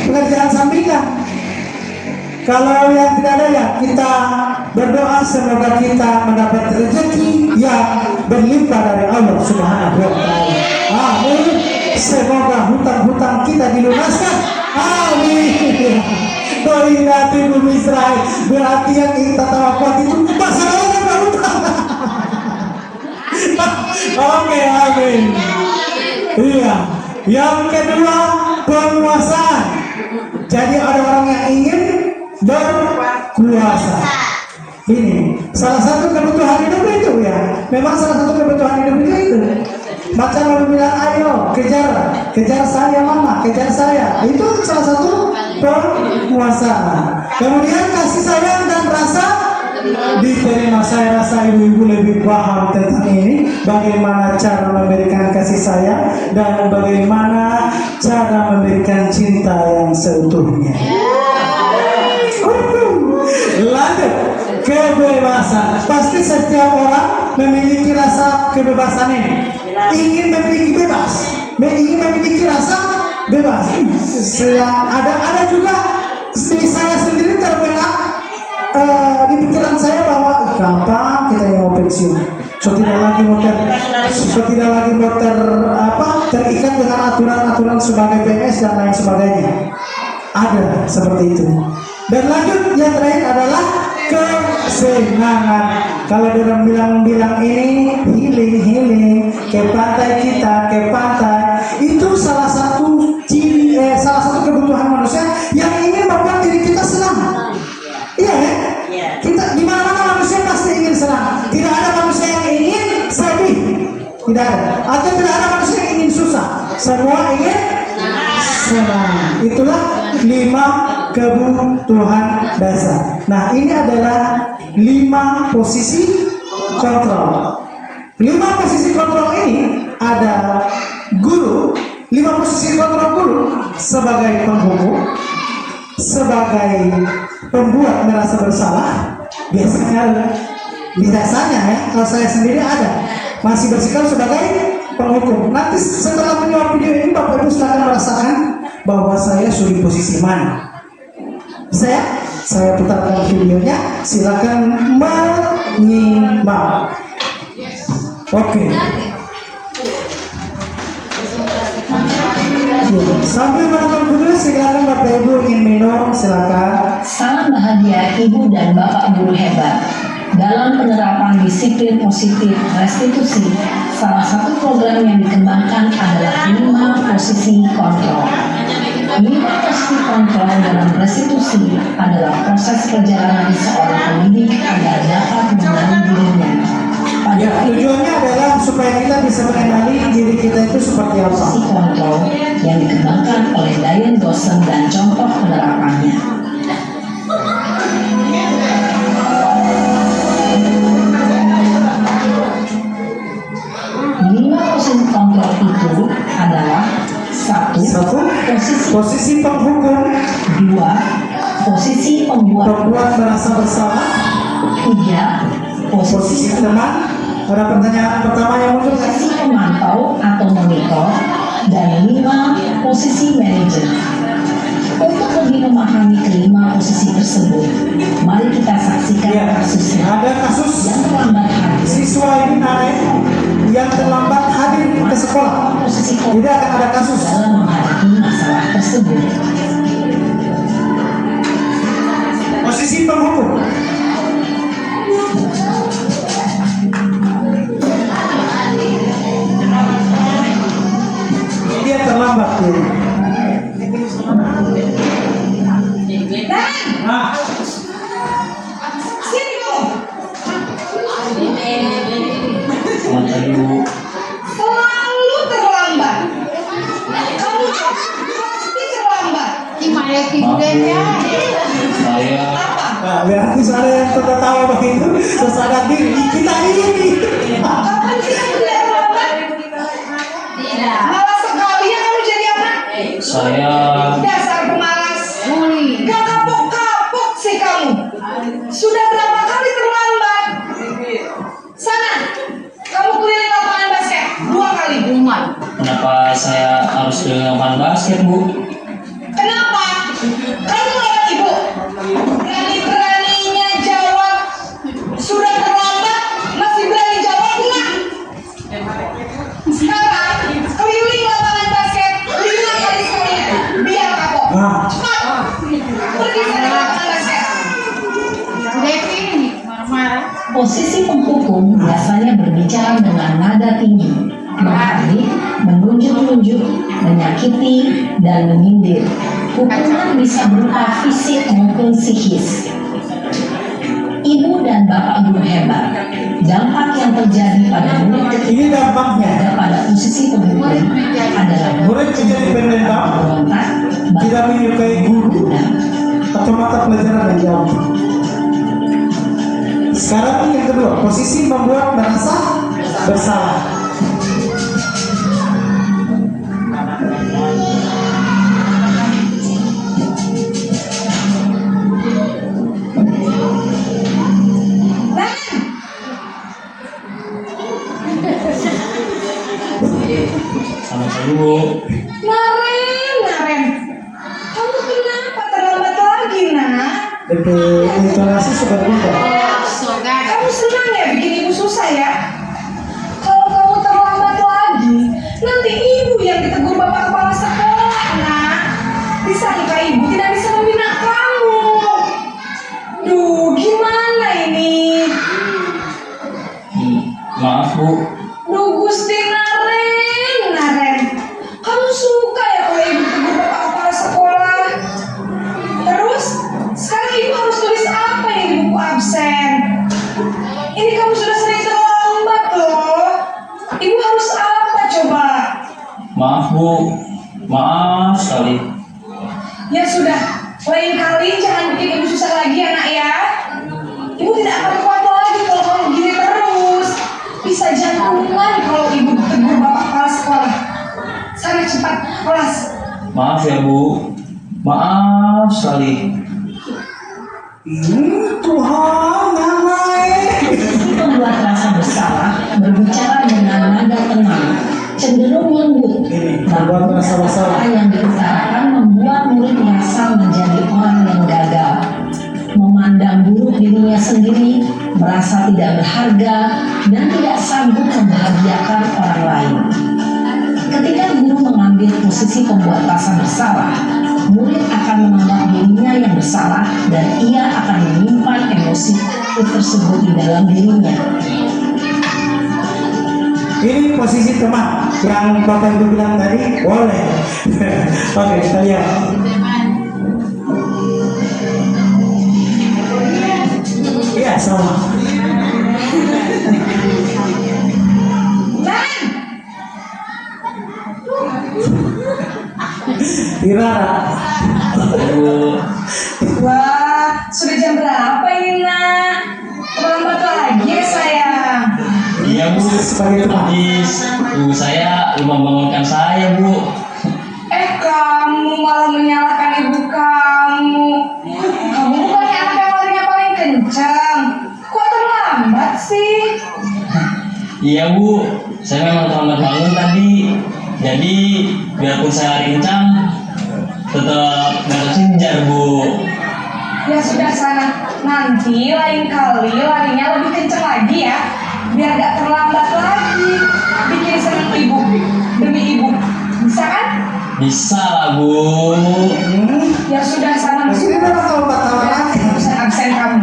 S3: pekerjaan sampingan. Kalau yang tidak ada ya kita berdoa semoga kita mendapat rezeki yang berlimpah dari Allah Subhanahu wa taala. Amin. Semoga hutang-hutang kita dilunaskan. Amin. Ingat ibu Israel, berarti yang kita tawakal itu masalahnya berhutang. Oke, amin. Iya. Yang kedua, penguasaan. Jadi ada orang yang ingin berkuasa. Ini salah satu kebutuhan hidup itu ya. Memang salah satu kebutuhan hidup itu. Macam orang bilang, ayo kejar saya mama, kejar saya. Itu salah satu penguasaan. Kemudian kasih sayang dan rasa diterima. Saya rasa ibu-ibu lebih paham tentang ini, bagaimana cara memberikan kasih sayang dan bagaimana cara memberikan cinta yang seutuhnya. Lanjut, kebebasan. Pasti setiap orang memiliki rasa kebebasan ini. Ingin memiliki bebas, ingin memiliki rasa bebas. Ada juga saya sendiri terbenak di pikiran saya bahwa gampang kita yang mau pensiun. So tidak lagi terikat dengan aturan-aturan sebagai PNS dan lain sebagainya. Ada seperti itu. Dan lanjut yang terakhir adalah kesenangan. Kalau orang bilang ini healing ke pantai itu salah satu kebutuhan manusia yang ingin membuat diri kita senang. Atau tidak ada manusia yang ingin susah, semua ingin senang. Itulah 5 kebutuhan dasar. Nah, ini adalah 5 posisi kontrol. 5 posisi kontrol ini ada guru. 5 posisi kontrol guru sebagai penghukum, sebagai pembuat merasa bersalah. Biasanya ya, kalau saya sendiri ada masih bersikap sebagai penghukum. Nanti setelah menyimak video ini Bapak Ibu akan merasakan bahwa saya sudah di posisi mana. Saya putarkan videonya, silakan menyimak. Oke. Sambil menonton video, silakan Bapak Ibu ingin minum, silakan.
S7: Salam bahagia Ibu dan Bapak guru hebat. Dalam penerapan disiplin positif restitusi, salah satu program yang dikembangkan adalah 5 posisi kontrol. 5 posisi kontrol dalam restitusi adalah proses perjalanan seorang pendidik agar dapat mengenali dirinya.
S3: Ya, tujuannya adalah supaya kita bisa mengenali diri kita itu seperti apa.
S7: Posisi kontrol yang dikembangkan oleh Diane Dawson dan contoh penerapannya. Posisi kontrol itu adalah 1. Posisi
S3: penghukum,
S7: 2. Posisi
S3: pembuat merasa bersalah,
S7: 3.
S3: posisi teman. Ada pertanyaan pertama yang muncul.
S7: Posisi pemantau atau monitor, dan 5. Posisi manajer. Untuk lebih memahami kelima posisi tersebut, mari kita saksikan kasusnya.
S3: Ada kasus
S7: yang terlambat hadir.
S3: siswa ini yang terlambat hadir ke sekolah.
S7: Posisi
S3: Tidak akan ada kasus
S7: dalam menghadapi masalah tersebut.
S3: posisi penghukum. Dia terlambat tuh. Nah,
S2: Sini kamu. Selalu terlambat. Kamu pasti terlambat. Gimana tidurnya? Apa?
S3: nah, berarti saya yang tertawa begitu sesadar diri kita ini.
S2: Kapan sih kamu tidak terlambat?
S6: Tidak.
S2: Malas sekali ya kamu jadi anak.
S8: Saya
S2: Dasar pemalas. Gak kapok-kapok sih kamu. Sudah berapa kali terlambat? Sana, kamu keliling lapangan basket 2 kali.
S8: kenapa saya harus keliling lapangan basket, Bu?
S2: Kenapa? Kamu melawan ibu. Berani-beraninya jawab. Sudah terlambat, masih berani jawab enggak? Sekarang, keliling lapangan basket 5 kali sekalian. Biar kapok.
S3: Nah,
S2: Cepat. Pergi sana lapangan basket.
S7: Posisi penghukum biasanya berbicara dengan nada tinggi, menghardik, menunjuk-nunjuk, menyakiti, dan menyindir. Hukuman bisa berupa fisik maupun psikis. Ibu dan Bapak guru hebat, dampak yang terjadi pada murid
S3: ini dampaknya.
S7: ketika pada posisi penghukum adalah
S3: Murid menjadi penentang,
S7: berontak,
S3: tidak menyukai guru atau mata pelajaran yang jauh. Sekarang yang kedua, posisi membuat merasa bersalah.
S8: Sama saya dulu.
S2: Naren. Kamu kenapa terlambat lagi, nak?
S3: Itu intonasi sudah berubah.
S2: Kamu senang ya bikin ibu susah ya? Kalau kamu terlambat lagi, nanti ibu yang ditegur bapak kepala sekolah, nak. Disangka ibu tidak bisa membina kamu. Duh, gimana ini?
S8: Maaf, Bu.
S2: Duh, Gusti Naren. Kamu suka ya kalau ibu tegur bapak kepala sekolah? Terus, sekarang ibu harus tulis apa yang di buku absen? Ini kamu sudah sering terlambat loh. Ibu harus apa
S8: Maaf Bu, maaf sekali.
S2: Ya sudah, lain kali jangan bikin ibu susah lagi ya nak ya. Ibu tidak akan kuat lagi kalau kamu begini terus. Bisa jantungan kalau ibu tegur bapak kepala sekolah. Sana cepat kelas.
S8: Maaf ya Bu, maaf sekali.
S3: Tuhan,
S7: Posisi pembuat rasa bersalah berbicara dengan nada tenang, cenderung lembut.
S3: Membuat rasa bersalah.
S7: Kata yang diutarakan membuat murid merasa menjadi orang yang gagal, memandang buruk dirinya sendiri, merasa tidak berharga, dan tidak sanggup membahagiakan orang lain. Ketika guru mengambil posisi pembuat rasa bersalah, murid akan menganggap dirinya yang bersalah dan ia akan menyimpan emosi tersebut di dalam dirinya.
S3: Ini posisi teman yang Bapak Ibu bilang tadi boleh. Oke, kita lihat. Iya, sama. Irara.
S8: Bu,
S2: Wah, sudah jam berapa ini nak? Terlambat lagi ya sayang.
S8: iya Bu,
S3: Sebagai teman.
S8: Bu saya lupa bangunkan saya Bu.
S2: Kamu malah menyalahkan ibu kamu. Kamu bukannya anak yang larinya paling kencang. Kok terlambat sih?
S8: Iya Bu, saya memang terlambat bangun tadi. Jadi biarpun saya lari kencang, tetap nggak tersinjar Bu.
S2: Ya sudah sana. Nanti lain kali larinya lebih kencang lagi ya. Biar gak terlambat lagi. Bikin senang ibu. Demi ibu. Bisa kan?
S8: Bisa lah Bu.
S2: Ya sudah sana.
S3: Ini memang kalau batawan lagi.
S2: Absen kamu.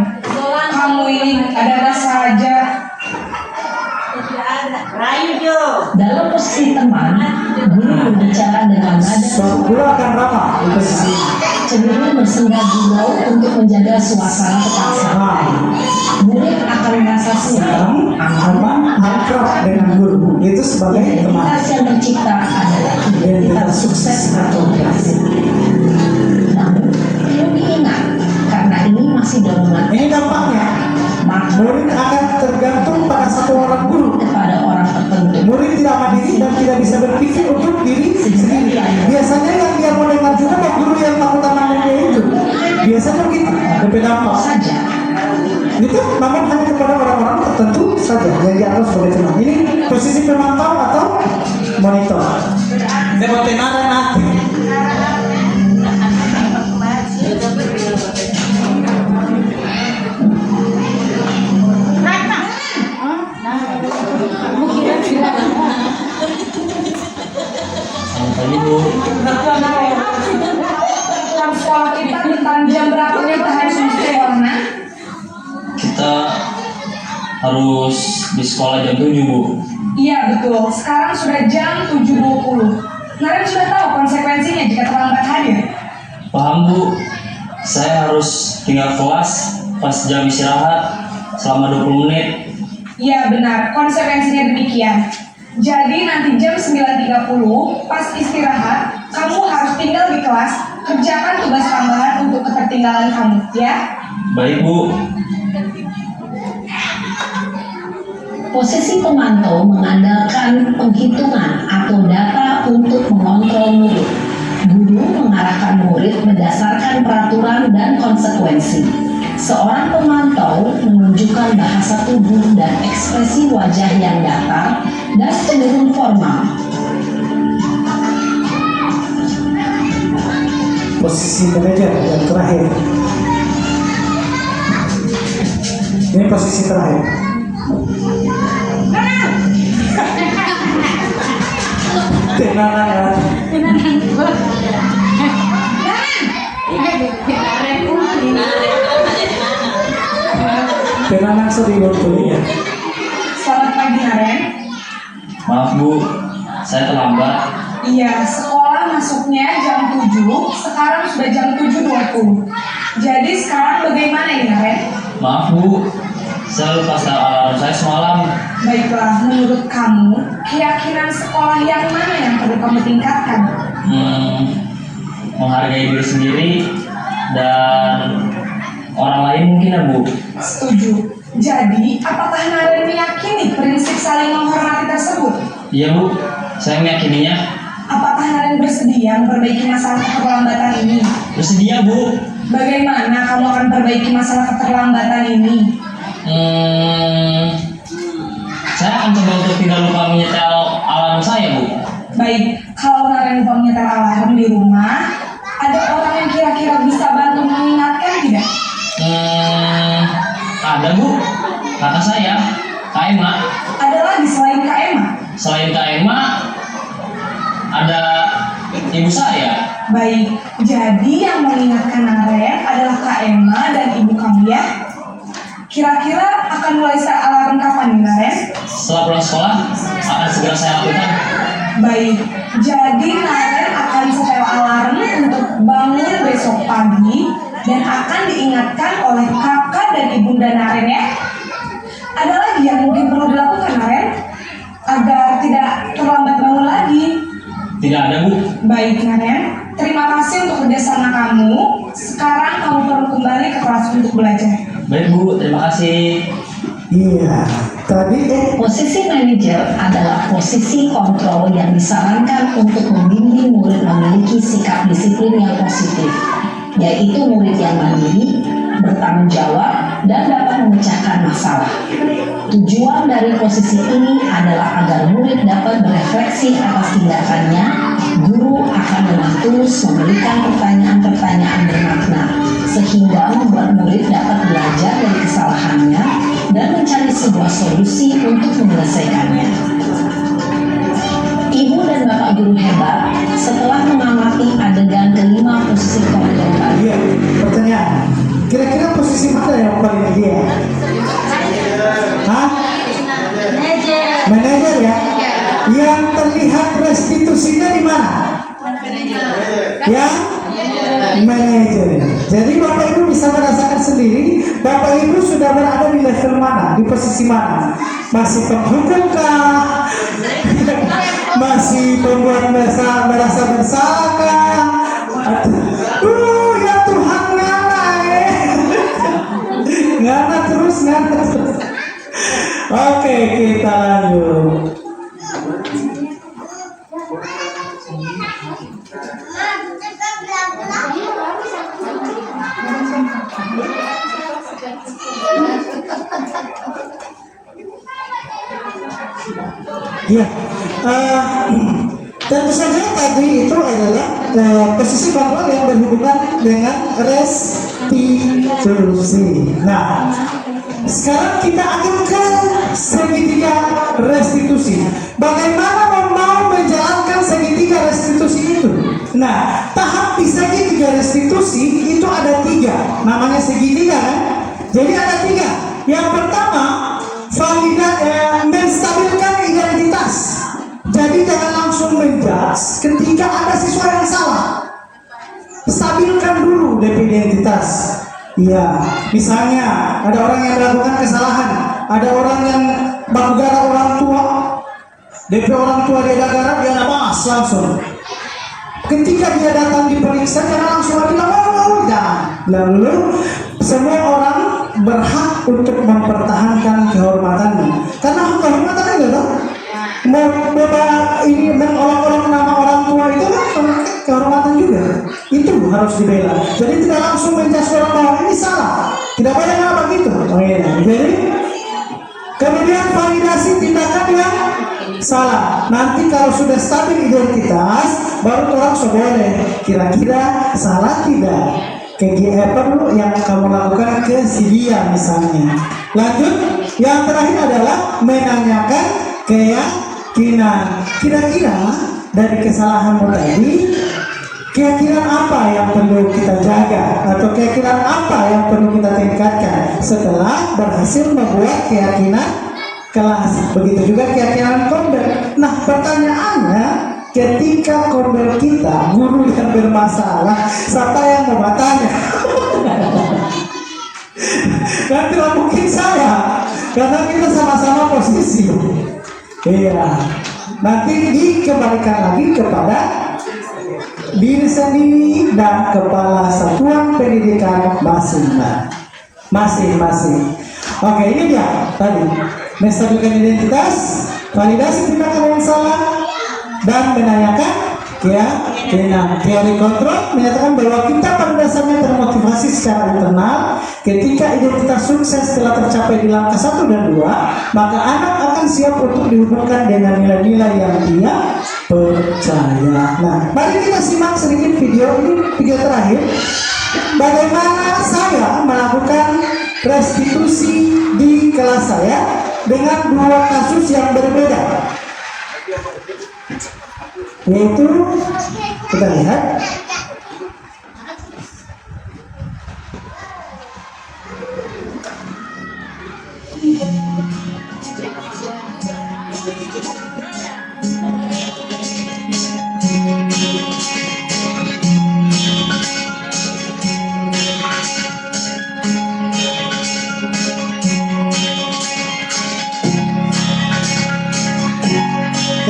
S2: Kamu ini ada saja.
S6: Rayu Jo.
S7: Dalam posisi teman, guru berbicara dengan nada
S3: Suatu guru akan ramah di posisi.
S7: cenderung bersenggah gurau untuk menjaga suasana tetap santai. Murid akan merasa senang, aman,
S3: Akrab dengan guru itu sebagai teman.
S7: identitas yang tercipta adalah identitas sukses atau berhasil. Namun, perlu diingat, karena ini masih dorongan
S3: Ini dampaknya.
S7: maka
S3: Murid akan tergantung pada satu orang guru.
S7: kepada orang tertentu.
S3: Murid tidak mandiri dan tidak bisa berpikir untuk diri sendiri. Biasanya yang dia mau dengar juga ya guru yang tahu tentang dia itu. Biasanya begitu. Lebih dampak.
S7: Saja,
S3: Itu namun hanya kepada orang-orang tertentu saja yang dianggap sebagai teman. Ini posisi pemantau atau monitor. Demotenara nanti.
S8: Selamat pagi Bu.
S2: Dalam sekolah kita tentang jam berapa kita harus sekolah nak?
S8: Kita harus di sekolah jam 7 Bu.
S2: Iya betul. Sekarang sudah jam 7.20. Naren sudah tahu konsekuensinya jika terlambat hadir.
S8: Paham Bu. Saya harus tinggal kelas pas jam istirahat selama 20 menit.
S2: Iya benar, konsekuensinya demikian. Jadi nanti jam 9.30 pas istirahat, kamu harus tinggal di kelas, kerjakan tugas tambahan untuk ketertinggalan kamu, ya.
S8: Baik Bu.
S7: posisi pemantau mengandalkan penghitungan atau data untuk mengontrol murid. Guru mengarahkan murid berdasarkan peraturan dan konsekuensi. Seorang pemantau menunjukkan bahasa tubuh dan ekspresi wajah yang datar dan cenderung formal.
S3: Posisi manajer yang terakhir. Ini posisi terakhir. Tenang. Tenang sedih waktunya.
S2: Selamat pagi Naren.
S8: Maaf Bu, saya terlambat.
S2: Iya, sekolah masuknya jam 7, sekarang sudah jam 7.20. Jadi sekarang bagaimana ini Naren?
S8: Maaf Bu, Saya lupa setel alarm saya semalam.
S2: Baiklah, menurut kamu, keyakinan sekolah yang mana yang perlu kamu tingkatkan?
S8: Menghargai diri sendiri dan orang lain mungkin ya, Bu.
S2: Setuju. Jadi, apakah Naren meyakini prinsip saling menghormati tersebut?
S8: Iya, Bu. Saya meyakininya.
S2: Apakah Naren bersedia memperbaiki masalah keterlambatan ini?
S8: Bersedia, Bu.
S2: Bagaimana kamu akan perbaiki masalah keterlambatan ini?
S8: Saya akan coba untuk tidak lupa menyetel alarm saya, Bu.
S2: Baik, kalau Naren lupa menyetel alarm di rumah, ada orang yang kira-kira bisa bantu mengingatkan tidak?
S8: Ada, Bu. Kakak saya, Kak Emma.
S2: Ada lagi selain Kak Emma?
S8: Selain Kak Emma, ada ibu saya.
S2: Baik, jadi yang mengingatkan Naren adalah Kak Emma dan ibu kamu ya? Kira-kira akan mulai set alarm kapan nih Naren?
S8: Setelah pulang sekolah, akan segera saya lakukan.
S2: Baik, jadi Naren akan setel alarm untuk bangun besok pagi dan akan diingatkan oleh kakak dan ibunda Naren ya. Ada lagi yang mungkin perlu dilakukan Naren agar tidak terlambat bangun lagi?
S8: Tidak ada, Bu.
S2: Baik Naren, terima kasih untuk kerjasama kamu. Sekarang kamu perlu kembali ke kelas untuk belajar.
S8: Baik, Bu. Terima kasih.
S3: Iya, tadi
S7: Posisi manajer adalah posisi kontrol yang disarankan untuk membimbing murid memiliki sikap disiplin yang positif, yaitu murid yang mandiri, bertanggung jawab, dan dapat memecahkan masalah. Tujuan dari posisi ini adalah agar murid dapat berefleksi atas tindakannya. Guru akan dengan tulus memberikan pertanyaan-pertanyaan bermakna, sehingga membuat murid dapat belajar dari kesalahannya dan mencari sebuah solusi untuk menyelesaikannya. Ibu dan Bapak guru hebat, setelah mengamati adegan kelima posisi kontrol tadi,
S3: iya, pertanyaan. Kira-kira posisi mana yang paling ideal? Hah? Manajer ya? Yang terlihat restitusinya di mana? Ya? Manajer. Jadi Bapak Ibu bisa merasakan sendiri, Bapak Ibu sudah berada di level mana? Di posisi mana? Masih penghukum kah? Masih pembuat merasa bersalah kah? Ya Tuhan, ngana terus. Oke, kita lanjut. Ya, tentu saja tadi itu adalah posisi kontrol yang berhubungan dengan restitusi. Nah, sekarang kita akan ke segitiga restitusi. Bagaimana mau menjalankan segitiga restitusi itu? Nah, tahap di segitiga restitusi itu ada 3. Namanya segitiga kan? Jadi ada 3. Yang pertama, menstabilkan identitas. Jadi jangan langsung menjudge ketika ada siswa yang salah. Stabilkan dulu DP identitas. Iya, misalnya ada orang yang melakukan kesalahan, ada orang yang menggara orang tua, DP orang tua dia gara dia nabas langsung. Ketika dia datang diperiksa, jangan langsung bilang jangan. Lalu semua orang berhak untuk mempertahankan kehormatannya, karena kehormatannya gitu. Ini mengolok-olok nama orang tua itu kan kehormatan juga, itu harus dibela. Jadi tidak langsung menjudge orang bahwa ini salah, tidak boleh apa gitu. Jadi kemudian validasi tindakan yang salah. Nanti kalau sudah stabil identitas, baru orang boleh kira-kira salah tidak perlu yang kamu lakukan ke si dia misalnya. Lanjut, yang terakhir adalah menanyakan keyakinan. Kira-kira dari kesalahanmu tadi, keyakinan apa yang perlu kita jaga, atau keyakinan apa yang perlu kita tingkatkan setelah berhasil membuat keyakinan kelas. Begitu juga keyakinan kombel. Nah, pertanyaannya, ketika kombel kita guru yang bermasalah, siapa yang mau bertanya? Dan tidak mungkin saya. Karena kita sama-sama posisi. Iya. Nanti dikembalikan lagi kepada diri sendiri dan kepala satuan pendidikan masing-masing. Oke, ini dia tadi menstabilkan identitas, validasi tindakan yang salah, dan menanyakan dengan teori kontrol menyatakan bahwa kita pada dasarnya termotivasi secara internal. Ketika identitas sukses telah tercapai di langkah 1 dan 2, maka anak akan siap untuk dihubungkan dengan nilai-nilai yang dia percaya. Nah, mari kita simak sedikit video ini, video terakhir. Bagaimana saya melakukan restitusi di kelas saya dengan 2 kasus yang berbeda. Yaitu kita lihat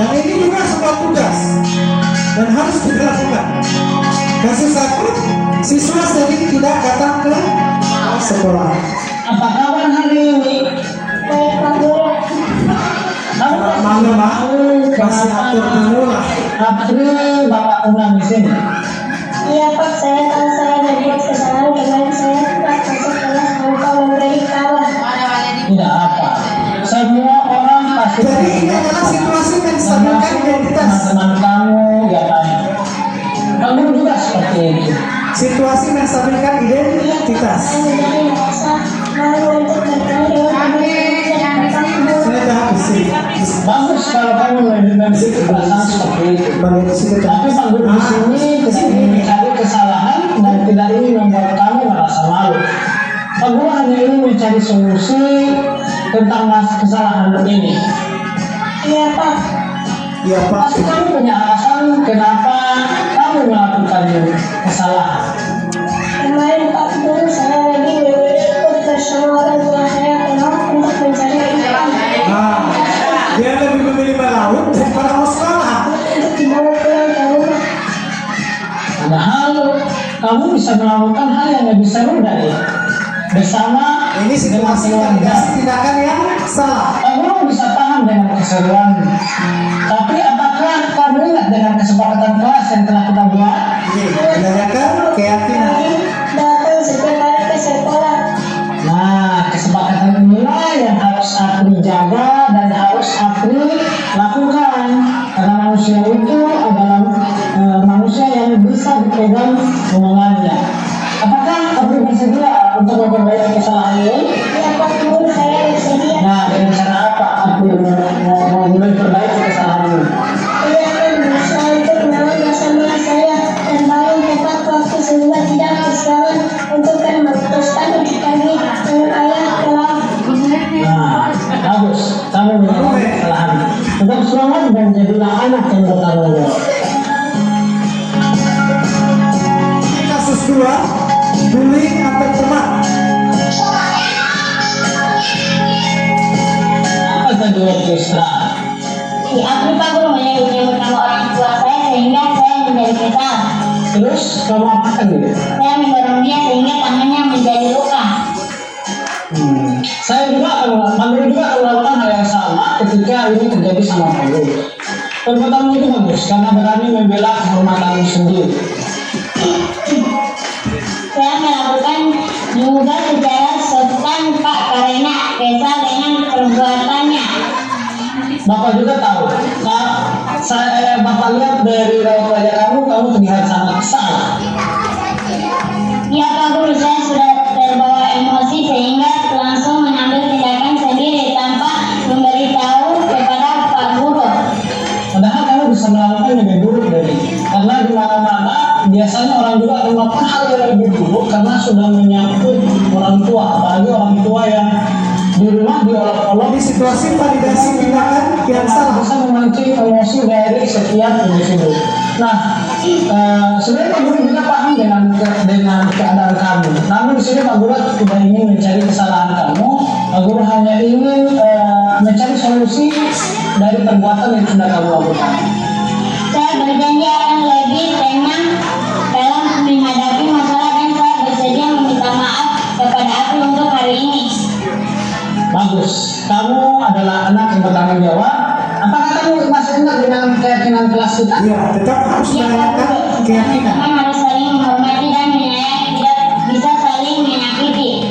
S3: dan ini juga sebuah tugas dan harus dilakukan. Kasus 1, siswa sering tidak datang ke sekolah.
S7: Apa kabar hari ini?
S2: Baik, Pak Guru.
S3: Malu masih atur dulu lah.
S7: April Bapak pulang di sini.
S2: Iya, Pak, saya tahu saya berbuat kesalahan kemarin saya tidak masuk kelas tanpa memberi kawan.
S7: Tidak apa. Semua orang pasti.
S3: Jadi ini adalah situasi menstabilkan identitas.
S7: Teman-teman kamu ya kan. Kamu juga seperti itu.
S3: Situasi menstabilkan identitas.
S2: Saya menjadi merasa malu untuk bertemu dengan teman-teman dan Bapak Guru.
S3: Sudah habis sih.
S7: Bagus kalau kamu memiliki kebiasaan seperti itu.
S3: Balik ke situ.
S7: Tapi Pak Guru di sini tidak ingin mencari kesalahan dan tidak ingin membuat kamu merasa malu. Pak Guru hanya ingin mencari solusi tentang kesalahan ini.
S2: Iya, Pak.
S3: Iya Pak.
S7: Pasti kamu punya alasan kenapa kamu melakukan kesalahan.
S2: Kemarin Pak Guru saya lagi ikut bersama orang tua saya ke laut untuk mencari ikan.
S3: Nah, dia lebih memilih melaut daripada mau sekolah.
S2: Untuk dibawa pulang ke rumah.
S7: Padahal kamu bisa melakukan hal yang lebih seru dari bersama
S3: Ini situasi validasi tindakan yang salah.
S7: kamu bisa paham dengan keseruan. Tapi apakah kamu ingat dengan kesepakatan kelas yang telah kita buat?
S3: Ini menanyakan keyakinan.
S2: Datang setiap hari ke sekolah.
S7: Nah, kesepakatan inilah yang harus Apri jaga dan harus Apri lakukan. Karena manusia itu adalah manusia yang bisa dipegang omongannya. Apakah Apri bersedia untuk memperbaiki kesalahan ini?
S2: Ya, Pak Guru, saya bersedia.
S7: Nah, dengan cara apa Apri mau memperbaiki kesalahan ini?
S2: Ia akan berusaha untuk menahan rasa malas saya dan bangun tepat waktu sehingga tidak kesiangan untuk memutuskan untuk pergi dengan ayah ke laut.
S7: Nah, bagus. Kamu menyadari kesalahan. Tetap semangat dan jadilah anak yang bertanggung jawab.
S3: Ini kasus 2, bullying antar teman.
S7: Apa tadi waktu istirahat?
S9: Si Apri Pak Guru menyebut nama orang tua saya sehingga saya menjadi kesal.
S7: Terus kamu apakan gitu?
S9: Saya mendorong dia sehingga tangannya menjadi luka.
S7: Saya juga akan melakukan hal yang sama ketika ini terjadi sama kamu. Perbuatanmu itu bagus karena berani membela kehormatanmu sendiri.
S9: Saya melakukan juga secara sopan Pak karena kesal dengan perbuatannya.
S7: Bapak juga tahu, Bapak lihat dari raut wajah kamu terlihat sangat kesal.
S9: Ya Pak Guru, saya sudah terbawa emosi sehingga langsung mengambil tindakan sendiri tanpa memberitahu kepada Pak Guru.
S7: Padahal kamu bisa melakukan lebih buruk dari ini. Karena di mana-mana biasanya orang juga akan melakukan hal yang lebih buruk karena sudah menyangkut orang tua, apalagi orang tua yang di rumah diolok-olok.
S3: Ini situasi validasi tindakan yang salah.
S7: Bisa memancing emosi dari setiap individu. Nah, sebenarnya Pak Guru juga paham dengan keadaan kamu. Namun di sini Pak Guru tidak ingin mencari kesalahan kamu. Pak Pak Guru hanya ingin mencari solusi dari perbuatan yang sudah kamu lakukan.
S9: Saya berjanji akan lebih tenang dalam menghadapi masalah dan saya bersedia meminta maaf kepada April untuk hari ini.
S7: Bagus, kamu adalah anak yang bertanggung jawab. Apakah kamu masih ingat dengan keyakinan kelas kita?
S3: Iya, tetap harus merayakan keyakinan.
S9: Teman harus saling menghormati dan menyayangi, tidak bisa saling menyakiti.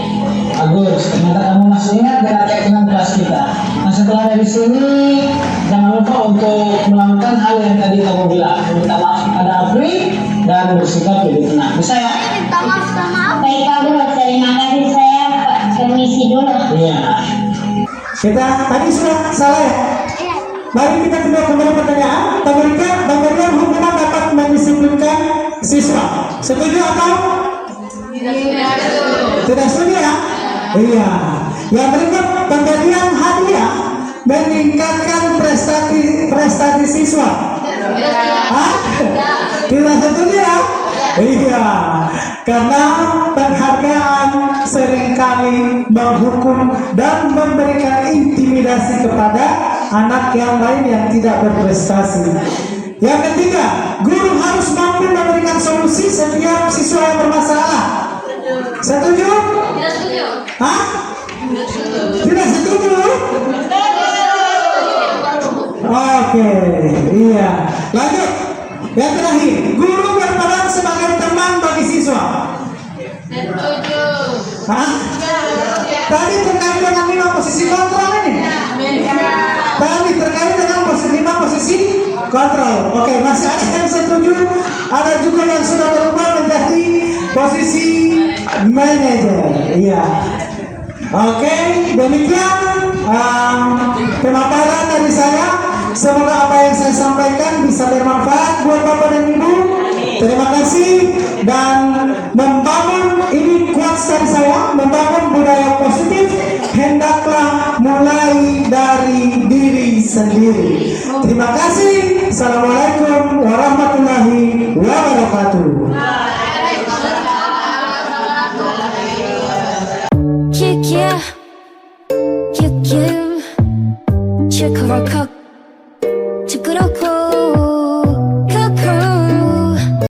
S7: Bagus, ternyata kamu masih ingat dengan keyakinan kelas kita. Nah, setelah dari sini, jangan lupa untuk melakukan hal yang tadi kamu bilang. Minta maaf kepada April dan bersikap lebih tenang. Bisa ya?
S9: Baik Pak Guru, terima kasih, saya permisi dulu.
S7: Iya.
S3: Kita tadi sudah salah ya? Mari kita tidak kembali pertanyaan. Bagaimana hukuman dapat mendisiplinkan siswa? Setuju atau? Tidak setuju ya? Iya. Yang berikut, pemberian hadiah meningkatkan prestasi siswa. Hah? Tidak setuju ya? Iya. Karena penghargaan seringkali menghukum dan memberikan intimidasi kepada anak yang lain yang tidak berprestasi. Yang ketiga, guru harus mampu memberikan solusi setiap siswa yang bermasalah. Setuju?
S6: Tidak setuju.
S3: Hah? Tidak setuju? Oke, iya. Lanjut. Yang terakhir, guru berperan sebagai teman bagi siswa.
S6: Setuju.
S3: Hah? Tadi terkait dengan 5 posisi kontrol ini. Tadi terkait dengan 5 posisi kontrol. Oke, masih ada yang setuju. Ada juga yang sudah berubah menjadi posisi manajer. Iya. Oke, demikian pemaparan dari saya. Semoga apa yang saya sampaikan bisa bermanfaat buat Bapak dan Ibu. Terima kasih dan membangun, ini quotes dari saya, membangun budaya positif hendaklah mulai dari diri sendiri. Terima kasih. Assalamualaikum warahmatullahi wabarakatuh. Check